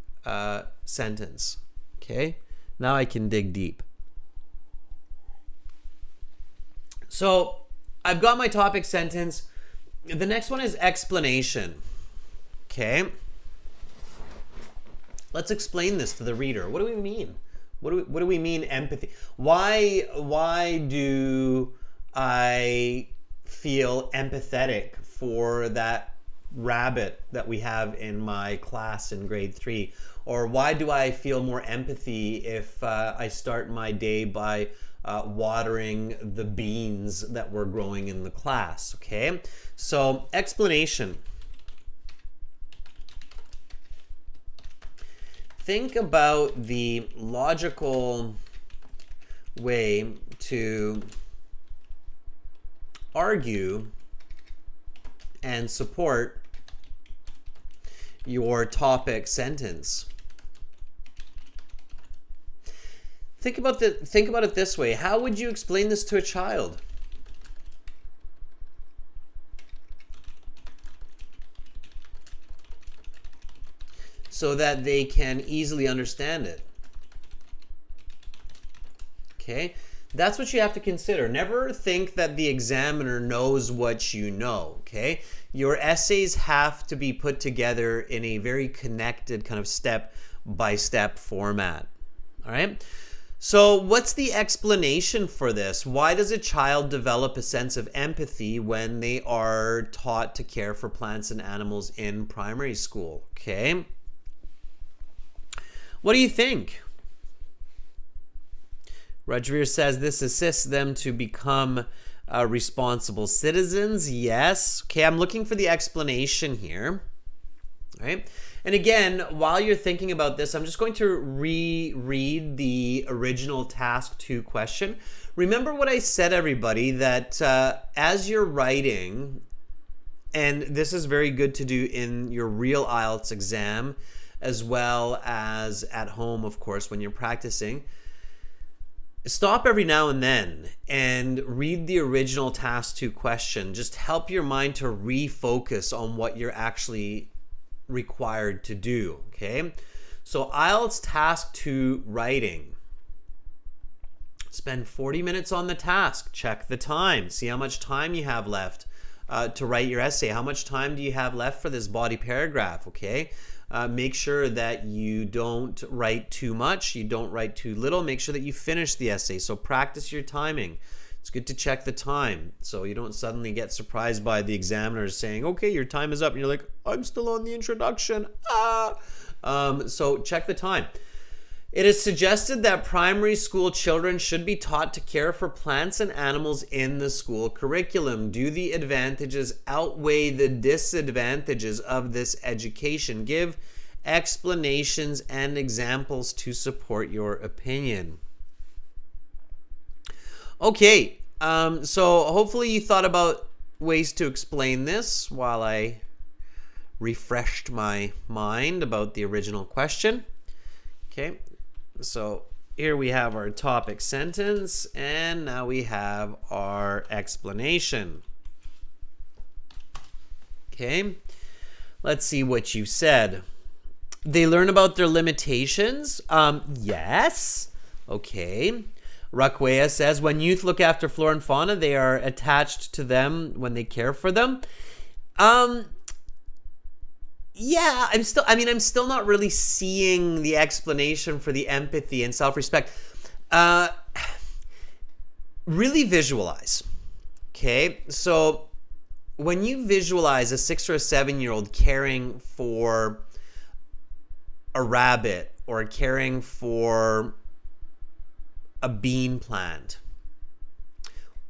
sentence. Okay? Now I can dig deep. So, I've got my topic sentence. The next one is explanation. Okay? Let's explain this to the reader. What do we mean? What do we mean empathy? Why do I feel empathetic for that rabbit that we have in my class in grade 3? Or why do I feel more empathy if I start my day by watering the beans that we're growing in the class? Okay, so explanation. Think about the logical way to argue and support your topic sentence. Think about it this way. How would you explain this to a child? So that they can easily understand it. Okay? That's what you have to consider. Never think that the examiner knows what you know, okay? Your essays have to be put together in a very connected kind of step-by-step format, all right? So what's the explanation for this? Why does a child develop a sense of empathy when they are taught to care for plants and animals in primary school, okay? What do you think? Rodriguez says this assists them to become responsible citizens. Yes. Okay, I'm looking for the explanation here. All right. And again, while you're thinking about this, I'm just going to reread the original task 2 question. Remember what I said, everybody, that as you're writing, and this is very good to do in your real IELTS exam, as well as at home, of course, when you're practicing, stop every now and then and read the original task 2 question. Just help your mind to refocus on what you're actually required to do. Okay, so IELTS task 2 writing. Spend 40 minutes on the task. Check the time. See how much time you have left to write your essay. How much time do you have left for this body paragraph? Okay. Make sure that you don't write too much, you don't write too little. Make sure that you finish the essay. So practice your timing. It's good to check the time so you don't suddenly get surprised by the examiners saying, okay, your time is up. And you're like, I'm still on the introduction. So check the time. It is suggested that primary school children should be taught to care for plants and animals in the school curriculum. Do the advantages outweigh the disadvantages of this education? Give explanations and examples to support your opinion. Okay, so hopefully you thought about ways to explain this while I refreshed my mind about the original question. Okay. So here we have our topic sentence, and now we have our explanation. Okay, let's see what you said. They learn about their limitations. Yes. Okay. Raquea says, when youth look after flora and fauna, they are attached to them when they care for them. Yeah, I'm still not really seeing the explanation for the empathy and self-respect. Really visualize. Okay, so when you visualize a 6 or a 7-year-old caring for a rabbit or caring for a bean plant,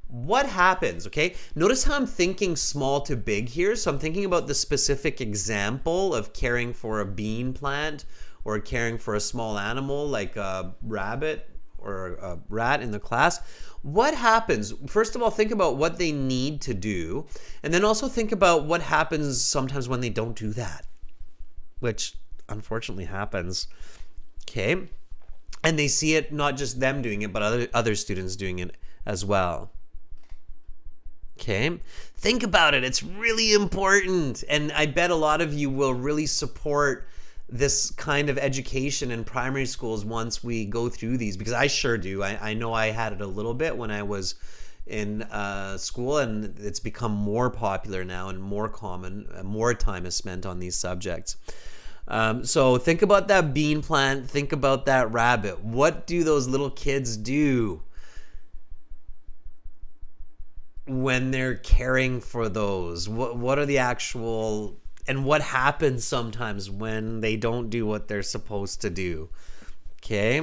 what happens? Okay, notice how I'm thinking small to big here. So I'm thinking about the specific example of caring for a bean plant or caring for a small animal like a rabbit or a rat in the class. What happens? First of all, think about what they need to do, and then also think about what happens sometimes when they don't do that, which unfortunately happens. Okay, and they see it, not just them doing it, but other students doing it as well. Okay, think about it. It's really important. And I bet a lot of you will really support this kind of education in primary schools once we go through these, because I sure do. I know I had it a little bit when I was in school, and it's become more popular now and more common. More time is spent on these subjects. So think about that bean plant. Think about that rabbit. What do those little kids do when they're caring for those? What are the actual, and what happens sometimes when they don't do what they're supposed to do? Okay.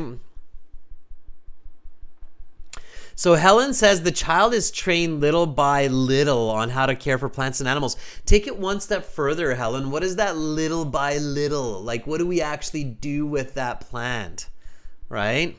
So Helen says the child is trained little by little on how to care for plants and animals. Take it one step further, Helen. What is that little by little? Like, what do we actually do with that plant, right?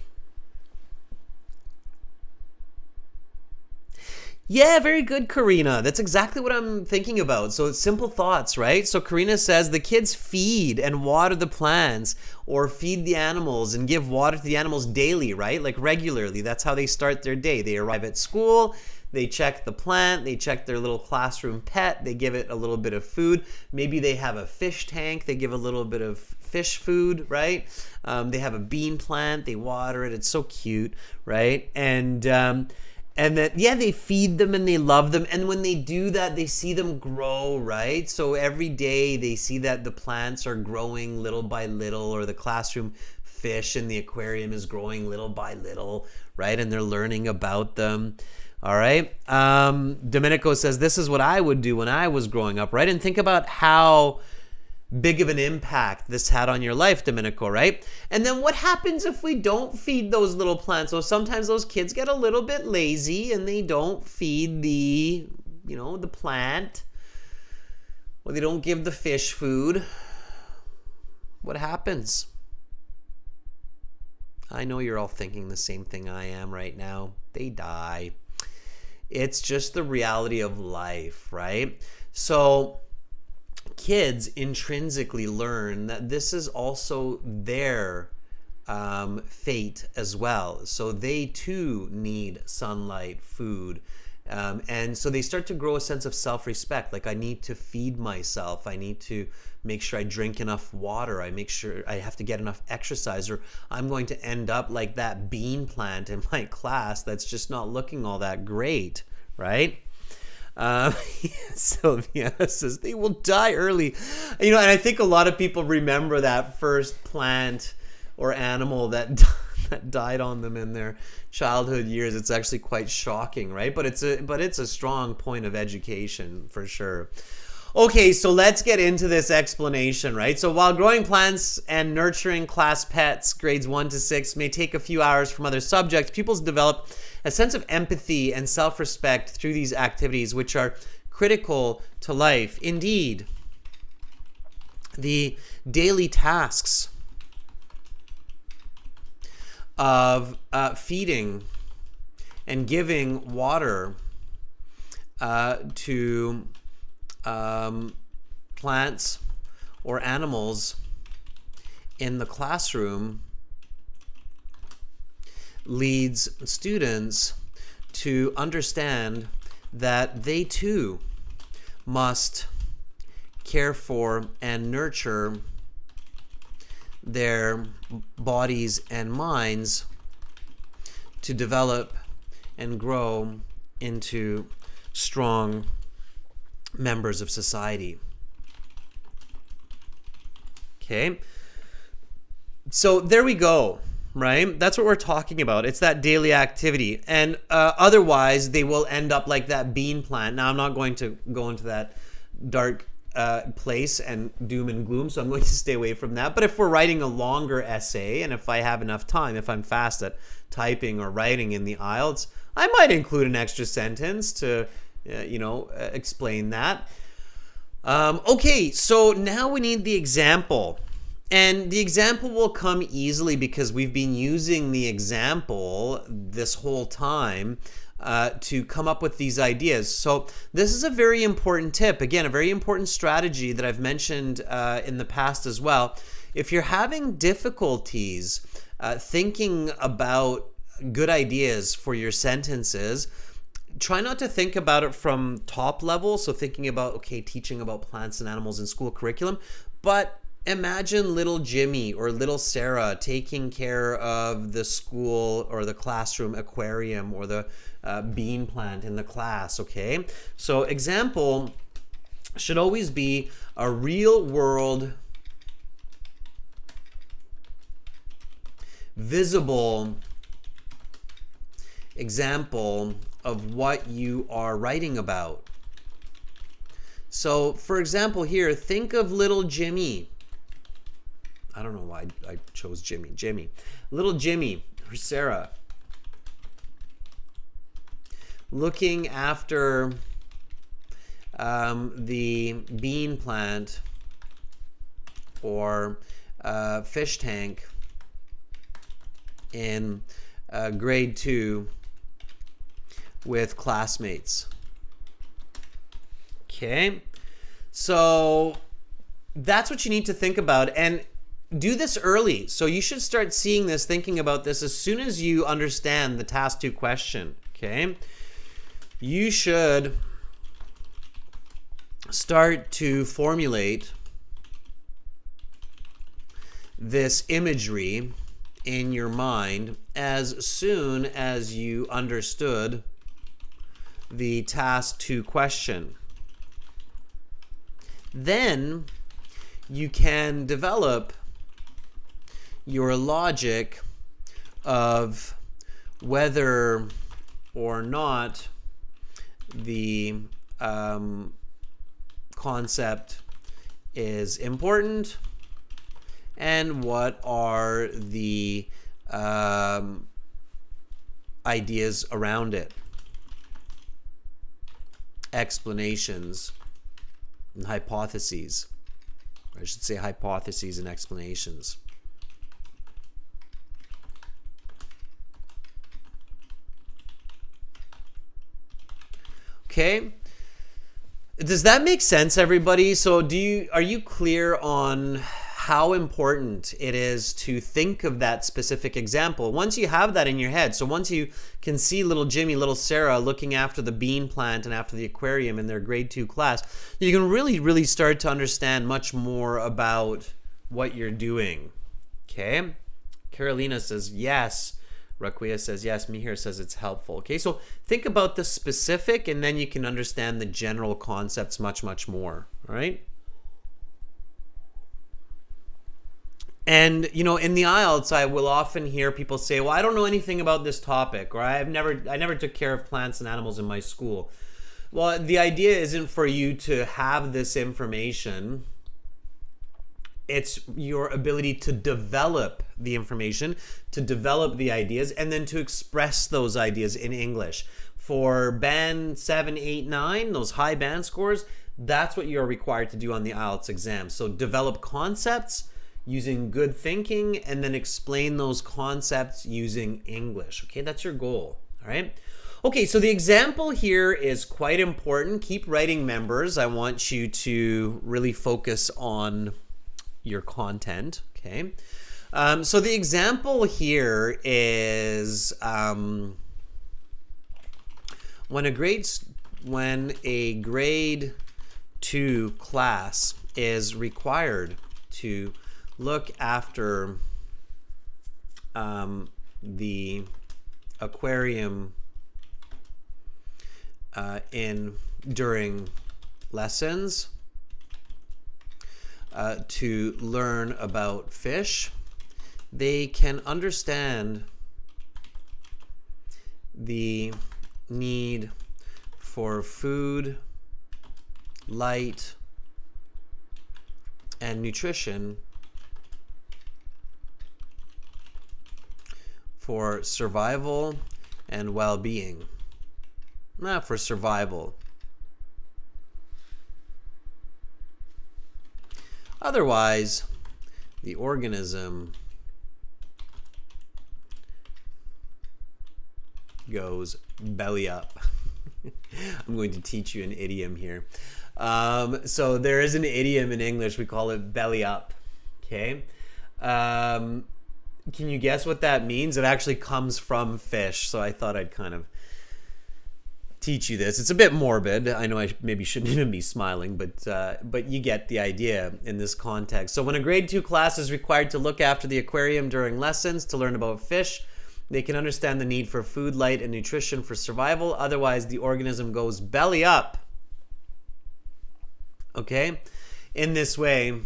Yeah, very good, Karina. That's exactly what I'm thinking about. So it's simple thoughts, right? So Karina says the kids feed and water the plants or feed the animals and give water to the animals daily, right? Like regularly. That's how they start their day. They arrive at school, they check the plant, they check their little classroom pet, they give it a little bit of food. Maybe they have a fish tank, they give a little bit of fish food, right? They have a bean plant, they water it. It's so cute, right? And that, yeah, they feed them and they love them. And when they do that, they see them grow, right? So every day they see that the plants are growing little by little, or the classroom fish in the aquarium is growing little by little, right? And they're learning about them. All right. Domenico says, this is what I would do when I was growing up, right? And think about how big of an impact this had on your life, Domenico, right? And then what happens if we don't feed those little plants? So sometimes those kids get a little bit lazy and they don't feed the plant, or they don't give the fish food. What happens? I know you're all thinking the same thing I am right now. They die. It's just the reality of life, right? So kids intrinsically learn that this is also their fate as well. So they too need sunlight, food. And so they start to grow a sense of self-respect. Like, I need to feed myself. I need to make sure I drink enough water. I make sure I have to get enough exercise, or I'm going to end up like that bean plant in my class that's just not looking all that great, right? Sylvia says they will die early. And I think a lot of people remember that first plant or animal that died on them in their childhood years. It's actually quite shocking, right? But it's a strong point of education for sure. Okay, so let's get into this explanation, right? So while growing plants and nurturing class pets, grades 1 to 6, may take a few hours from other subjects, pupils develop a sense of empathy and self-respect through these activities, which are critical to life. Indeed, the daily tasks of feeding and giving water to plants or animals in the classroom leads students to understand that they too must care for and nurture their bodies and minds to develop and grow into strong members of society. Okay, so there we go, right? That's what we're talking about. It's that daily activity, and otherwise they will end up like that bean plant. Now, I'm not going to go into that dark place and doom and gloom, so I'm going to stay away from that. But if we're writing a longer essay, and if I have enough time, if I'm fast at typing or writing in the IELTS, I might include an extra sentence to explain that. Okay, so now we need the example. And the example will come easily because we've been using the example this whole time to come up with these ideas. So this is a very important tip. Again, a very important strategy that I've mentioned in the past as well. If you're having difficulties thinking about good ideas for your sentences, try not to think about it from top level. So thinking about, okay, teaching about plants and animals in school curriculum, but imagine little Jimmy or little Sarah taking care of the school or the classroom aquarium or the bean plant in the class, okay? So example should always be a real world, visible example of what you are writing about. So for example here, think of little Jimmy. I don't know why I chose Jimmy. Little Jimmy or Sarah looking after the bean plant or fish tank in grade 2 with classmates. Okay, so that's what you need to think about, and do this early. So you should start seeing this, thinking about this as soon as you understand the task 2 question. Okay, you should start to formulate this imagery in your mind as soon as you understood the task 2 question. Then you can develop your logic of whether or not the concept is important and what are the ideas around it, explanations and hypotheses. I should say hypotheses and explanations. Okay. Does that make sense, everybody? So are you clear on how important it is to think of that specific example? Once you have that in your head, so once you can see little Jimmy, little Sarah looking after the bean plant and after the aquarium in their grade 2 class, you can really start to understand much more about what you're doing. Okay? Carolina says yes. Raquia says yes. Mihir says it's helpful. Okay, so think about the specific and then you can understand the general concepts much more. All right? And, you know, in the IELTS, I will often hear people say, well, I don't know anything about this topic, or I never took care of plants and animals in my school. Well, the idea isn't for you to have this information. It's your ability to develop the information, to develop the ideas, and then to express those ideas in English. For band 7, 8, 9, those high band scores, that's what you're required to do on the IELTS exam. So develop concepts using good thinking and then explain those concepts using English. Okay, that's your goal. All right. Okay, so the example here is quite important. Keep writing, members. I want you to really focus on your content. Okay. So the example here is when a grade 2 class is required to look after the aquarium during lessons to learn about fish. They can understand the need for food, light, and nutrition for survival and well-being. Not for survival. Otherwise, the organism goes belly up. I'm going to teach you an idiom here. So there is an idiom in English. We call it belly up. Okay. Can you guess what that means? It actually comes from fish. So I thought I'd kind of teach you this. It's a bit morbid. I know I maybe shouldn't even be smiling, but you get the idea in this context. So when a grade 2 class is required to look after the aquarium during lessons to learn about fish, they can understand the need for food, light, and nutrition for survival. Otherwise, the organism goes belly up. Okay? In this way,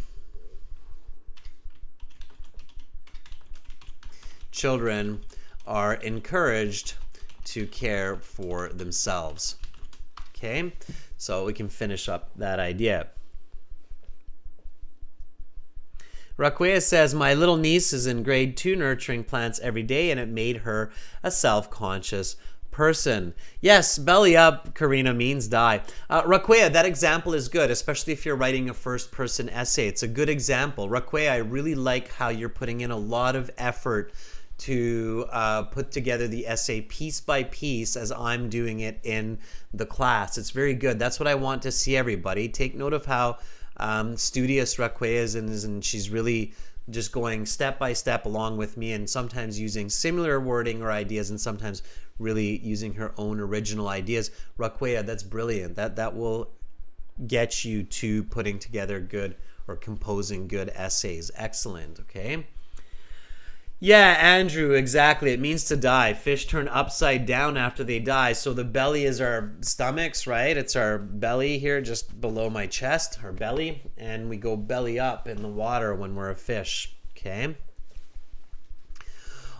children are encouraged to care for themselves. Okay? So we can finish up that idea. Raquea says, my little niece is in grade 2 nurturing plants every day and it made her a self-conscious person. Yes, belly up, Karina, means die. Raquea, that example is good, especially if you're writing a first-person essay. It's a good example. Raquea, I really like how you're putting in a lot of effort to put together the essay piece by piece as I'm doing it in the class. It's very good. That's what I want to see, everybody. Take note of how studious Raquea is, and she's really just going step by step along with me, and sometimes using similar wording or ideas and sometimes really using her own original ideas. Raquea, that's brilliant. That will get you to putting together good or composing good essays. Excellent. Okay. Yeah, Andrew, exactly. It means to die. Fish turn upside down after they die. So the belly is our stomachs, right? It's our belly here just below my chest, our belly. And we go belly up in the water when we're a fish, okay?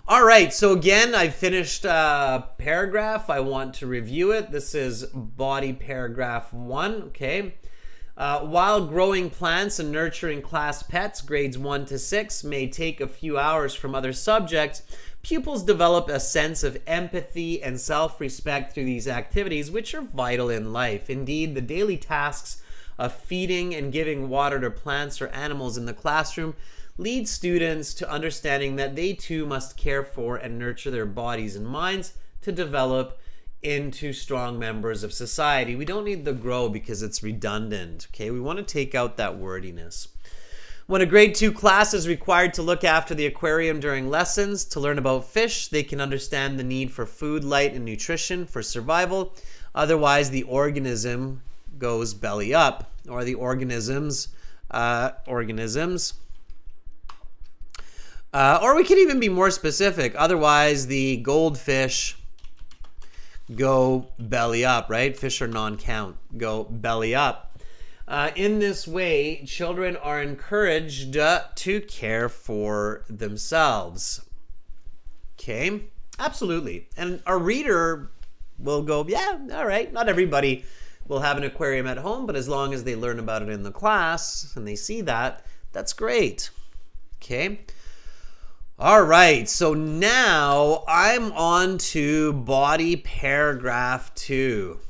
All right, so again, I finished a paragraph. I want to review it. This is body paragraph 1, okay? While growing plants and nurturing class pets, grades 1 to 6, may take a few hours from other subjects, pupils develop a sense of empathy and self-respect through these activities, which are vital in life. Indeed, the daily tasks of feeding and giving water to plants or animals in the classroom lead students to understanding that they too must care for and nurture their bodies and minds to develop into strong members of society. We don't need the grow because it's redundant, okay? We want to take out that wordiness. When a grade 2 class is required to look after the aquarium during lessons to learn about fish, they can understand the need for food, light, and nutrition for survival. Otherwise, the organism goes belly up, or the organisms, or we can even be more specific. Otherwise, the goldfish go belly up, right? Fish are non-count, go belly up. In this way, children are encouraged to care for themselves. Okay, absolutely. And a reader will go, yeah, all right, not everybody will have an aquarium at home, but as long as they learn about it in the class and they see that, that's great. Okay. All right, so now I'm on to body paragraph 2.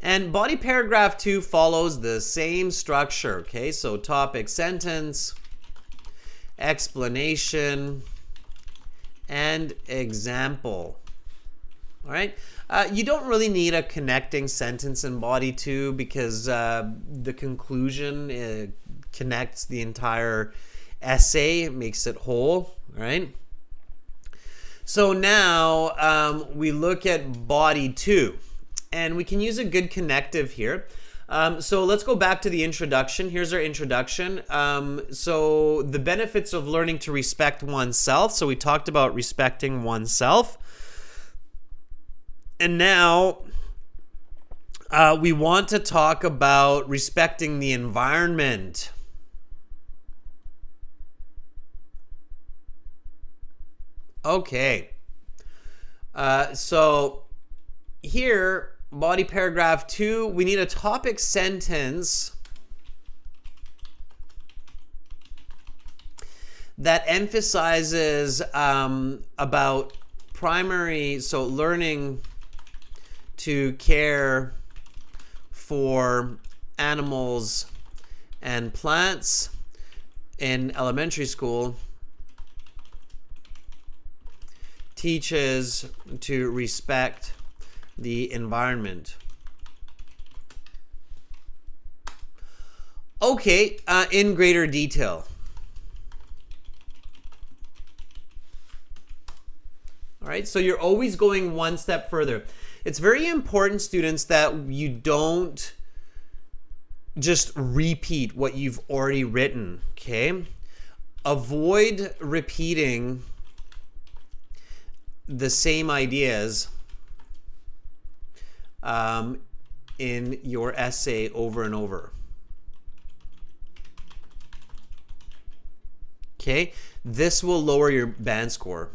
And body paragraph 2 follows the same structure, okay? So topic sentence, explanation, and example. All right? You don't really need a connecting sentence in body 2 because the conclusion connects the entire essay, makes it whole, right? So now we look at body 2, and we can use a good connective here. So let's go back to the introduction. Here's our introduction. So the benefits of learning to respect oneself. So we talked about respecting oneself. And now we want to talk about respecting the environment. Okay. So here, body paragraph 2, we need a topic sentence that emphasizes about primary, so learning to care for animals and plants in elementary school teaches to respect the environment. Okay, in greater detail. All right, so you're always going one step further. It's very important, students, that you don't just repeat what you've already written, okay? Avoid repeating the same ideas in your essay over and over. Okay? This will lower your band score.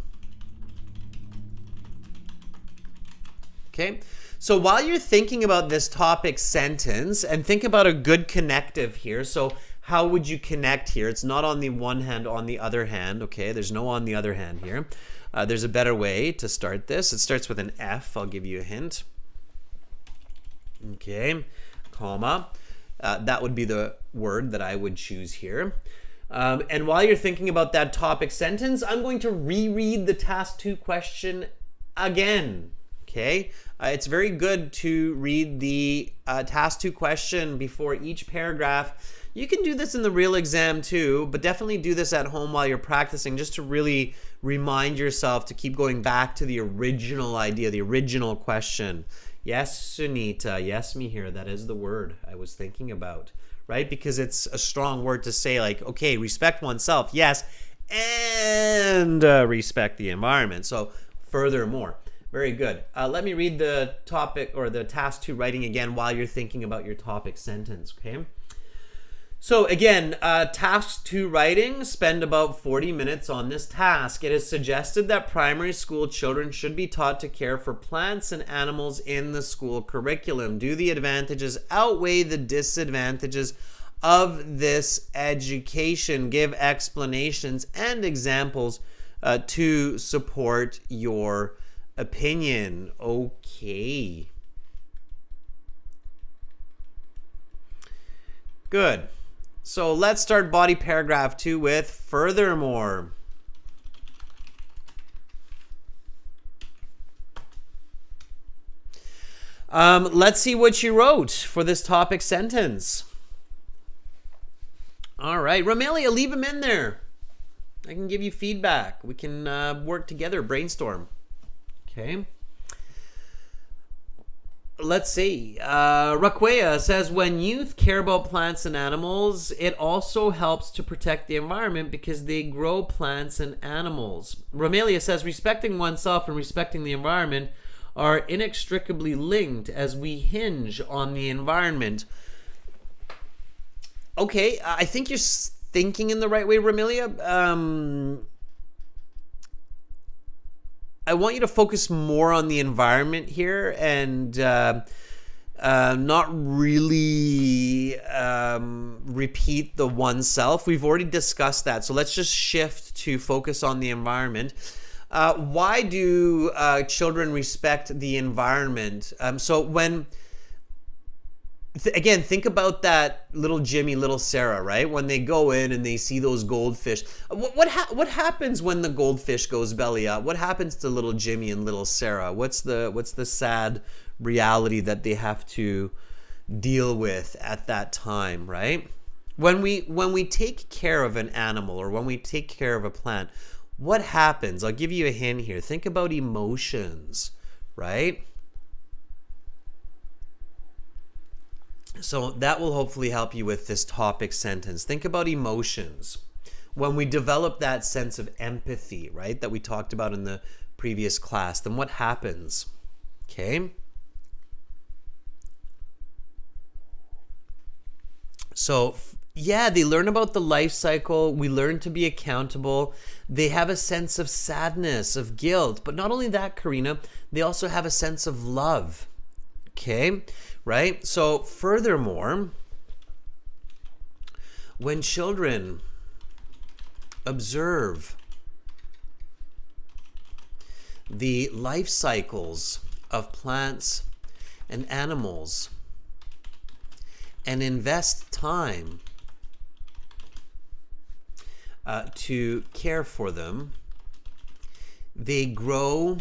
Okay, so while you're thinking about this topic sentence, and think about a good connective here. So how would you connect here? It's not on the one hand, on the other hand. Okay, there's no on the other hand here. There's a better way to start this. It starts with an F. I'll give you a hint. Okay, comma. That would be the word that I would choose here. And while you're thinking about that topic sentence, I'm going to reread the task 2 question again. Okay, it's very good to read the task 2 question before each paragraph. You can do this in the real exam too, but definitely do this at home while you're practicing, just to really remind yourself to keep going back to the original idea, the original question. Yes, Sunita, yes, Mihir, that is the word I was thinking about, right? Because it's a strong word to say, like, okay, respect oneself, yes, and respect the environment. So furthermore. Very good. Let me read the topic or the task 2 writing again while you're thinking about your topic sentence, okay? So again, task 2 writing, spend about 40 minutes on this task. It is suggested that primary school children should be taught to care for plants and animals in the school curriculum. Do the advantages outweigh the disadvantages of this education? Give explanations and examples to support your opinion. Okay. Good. So let's start body paragraph 2 with furthermore. Let's see what you wrote for this topic sentence. All right, Romelia, leave them in there. I can give you feedback. We can work together, brainstorm. Okay. Let's see. Raquea says, when youth care about plants and animals, it also helps to protect the environment because they grow plants and animals. Romelia says, respecting oneself and respecting the environment are inextricably linked as we hinge on the environment. Okay, I think you're thinking in the right way, Romelia. I want you to focus more on the environment here and not really repeat the oneself. We've already discussed that. So let's just shift to focus on the environment. Why do children respect the environment? So when... Again, think about that little Jimmy, little Sarah, right? When they go in and they see those goldfish. What happens when the goldfish goes belly up? What happens to little Jimmy and little Sarah? What's the sad reality that they have to deal with at that time, right? When we take care of an animal or when we take care of a plant, what happens? I'll give you a hint here. Think about emotions, right? So that will hopefully help you with this topic sentence. Think about emotions. When we develop that sense of empathy, right, that we talked about in the previous class, then what happens? Okay. So, yeah, they learn about the life cycle. We learn to be accountable. They have a sense of sadness, of guilt. But not only that, Karina, they also have a sense of love. Okay. Right? So furthermore, when children observe the life cycles of plants and animals and invest time to care for them, they grow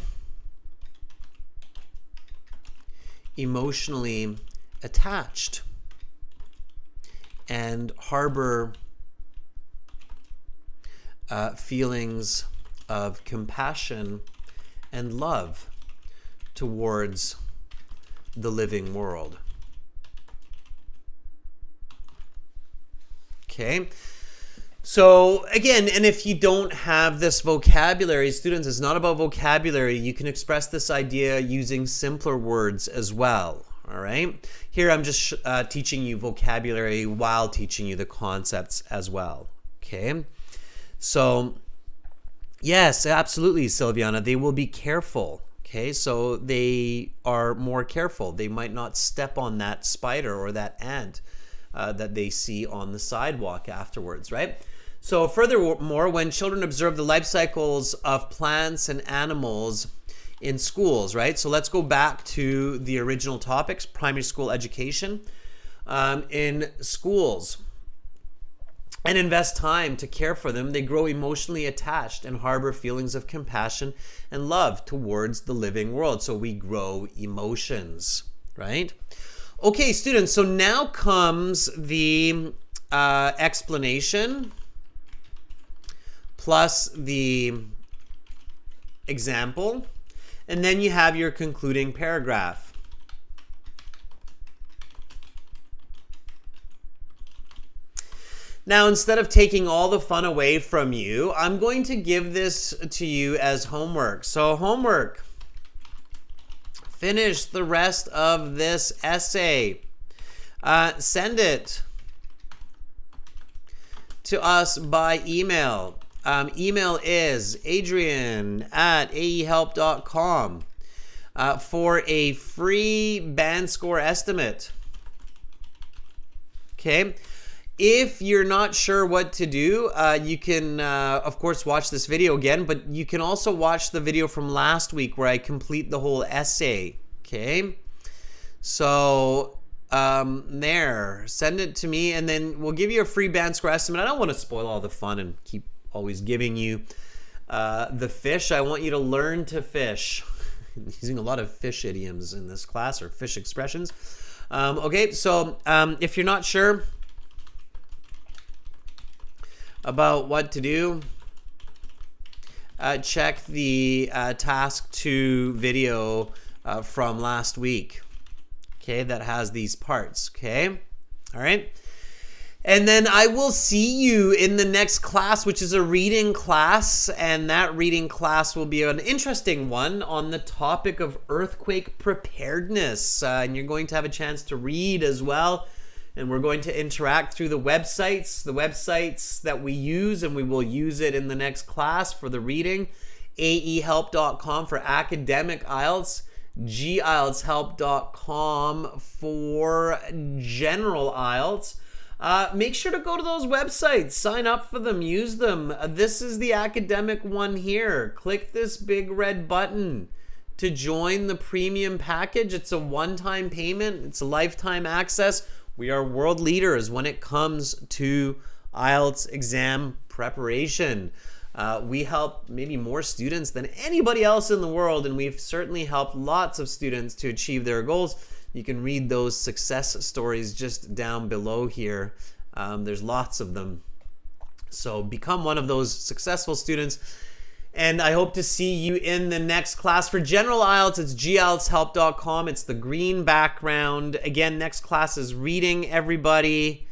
emotionally attached and harbor feelings of compassion and love towards the living world. Okay. So again, and if you don't have this vocabulary, students, it's not about vocabulary. You can express this idea using simpler words as well. All right. Here I'm just teaching you vocabulary while teaching you the concepts as well. Okay. So yes, absolutely, Silviana. They will be careful. Okay. So they are more careful. They might not step on that spider or that ant that they see on the sidewalk afterwards, right? So furthermore, when children observe the life cycles of plants and animals in schools, right? So let's go back to the original topics, primary school education. In schools, and invest time to care for them, they grow emotionally attached and harbor feelings of compassion and love towards the living world. So we grow emotions, right? Okay, students, so now comes the explanation plus the example, and then you have your concluding paragraph. Now, instead of taking all the fun away from you, I'm going to give this to you as homework. So homework, finish the rest of this essay. Send it to us by email. Email is adrian@aehelp.com for a free band score estimate. Okay. If you're not sure what to do, you can, of course, watch this video again, but you can also watch the video from last week where I complete the whole essay. Okay. So there, send it to me, and then we'll give you a free band score estimate. I don't want to spoil all the fun and keep always giving you the fish. I want you to learn to fish. Using a lot of fish idioms in this class, or fish expressions. Okay, so if you're not sure about what to do, check the task 2 video from last week. Okay, that has these parts. Okay, all right. And then I will see you in the next class, which is a reading class. And that reading class will be an interesting one on the topic of earthquake preparedness. And you're going to have a chance to read as well. And we're going to interact through the websites that we use, and we will use it in the next class for the reading. aehelp.com for academic IELTS. gieltshelp.com for general IELTS. Make sure to go to those websites, sign up for them, use them. This is the academic one here. Click this big red button to join the premium package. It's a one-time payment. It's a lifetime access. We are world leaders when it comes to IELTS exam preparation. We help maybe more students than anybody else in the world, and we've certainly helped lots of students to achieve their goals. You can read those success stories just down below here. There's lots of them. So become one of those successful students. And I hope to see you in the next class. For general IELTS, it's gieltshelp.com. It's the green background. Again, next class is reading, everybody.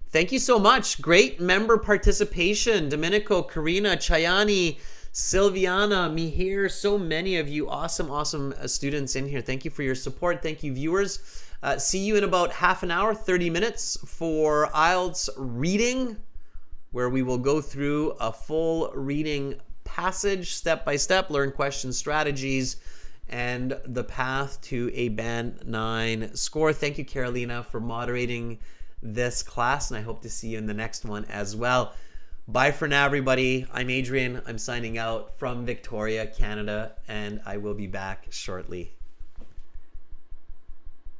Thank you so much. Great member participation. Domenico, Karina, Chayani, Silviana, Mihir, so many of you awesome students in here. Thank you for your support. Thank you, viewers. See you in about half an hour, 30 minutes for IELTS reading, where we will go through a full reading passage step by step, learn question strategies, and the path to a Band 9 score. Thank you, Carolina, for moderating this class, and I hope to see you in the next one as well. Bye for now, everybody. I'm Adrian. I'm signing out from Victoria, Canada, and I will be back shortly.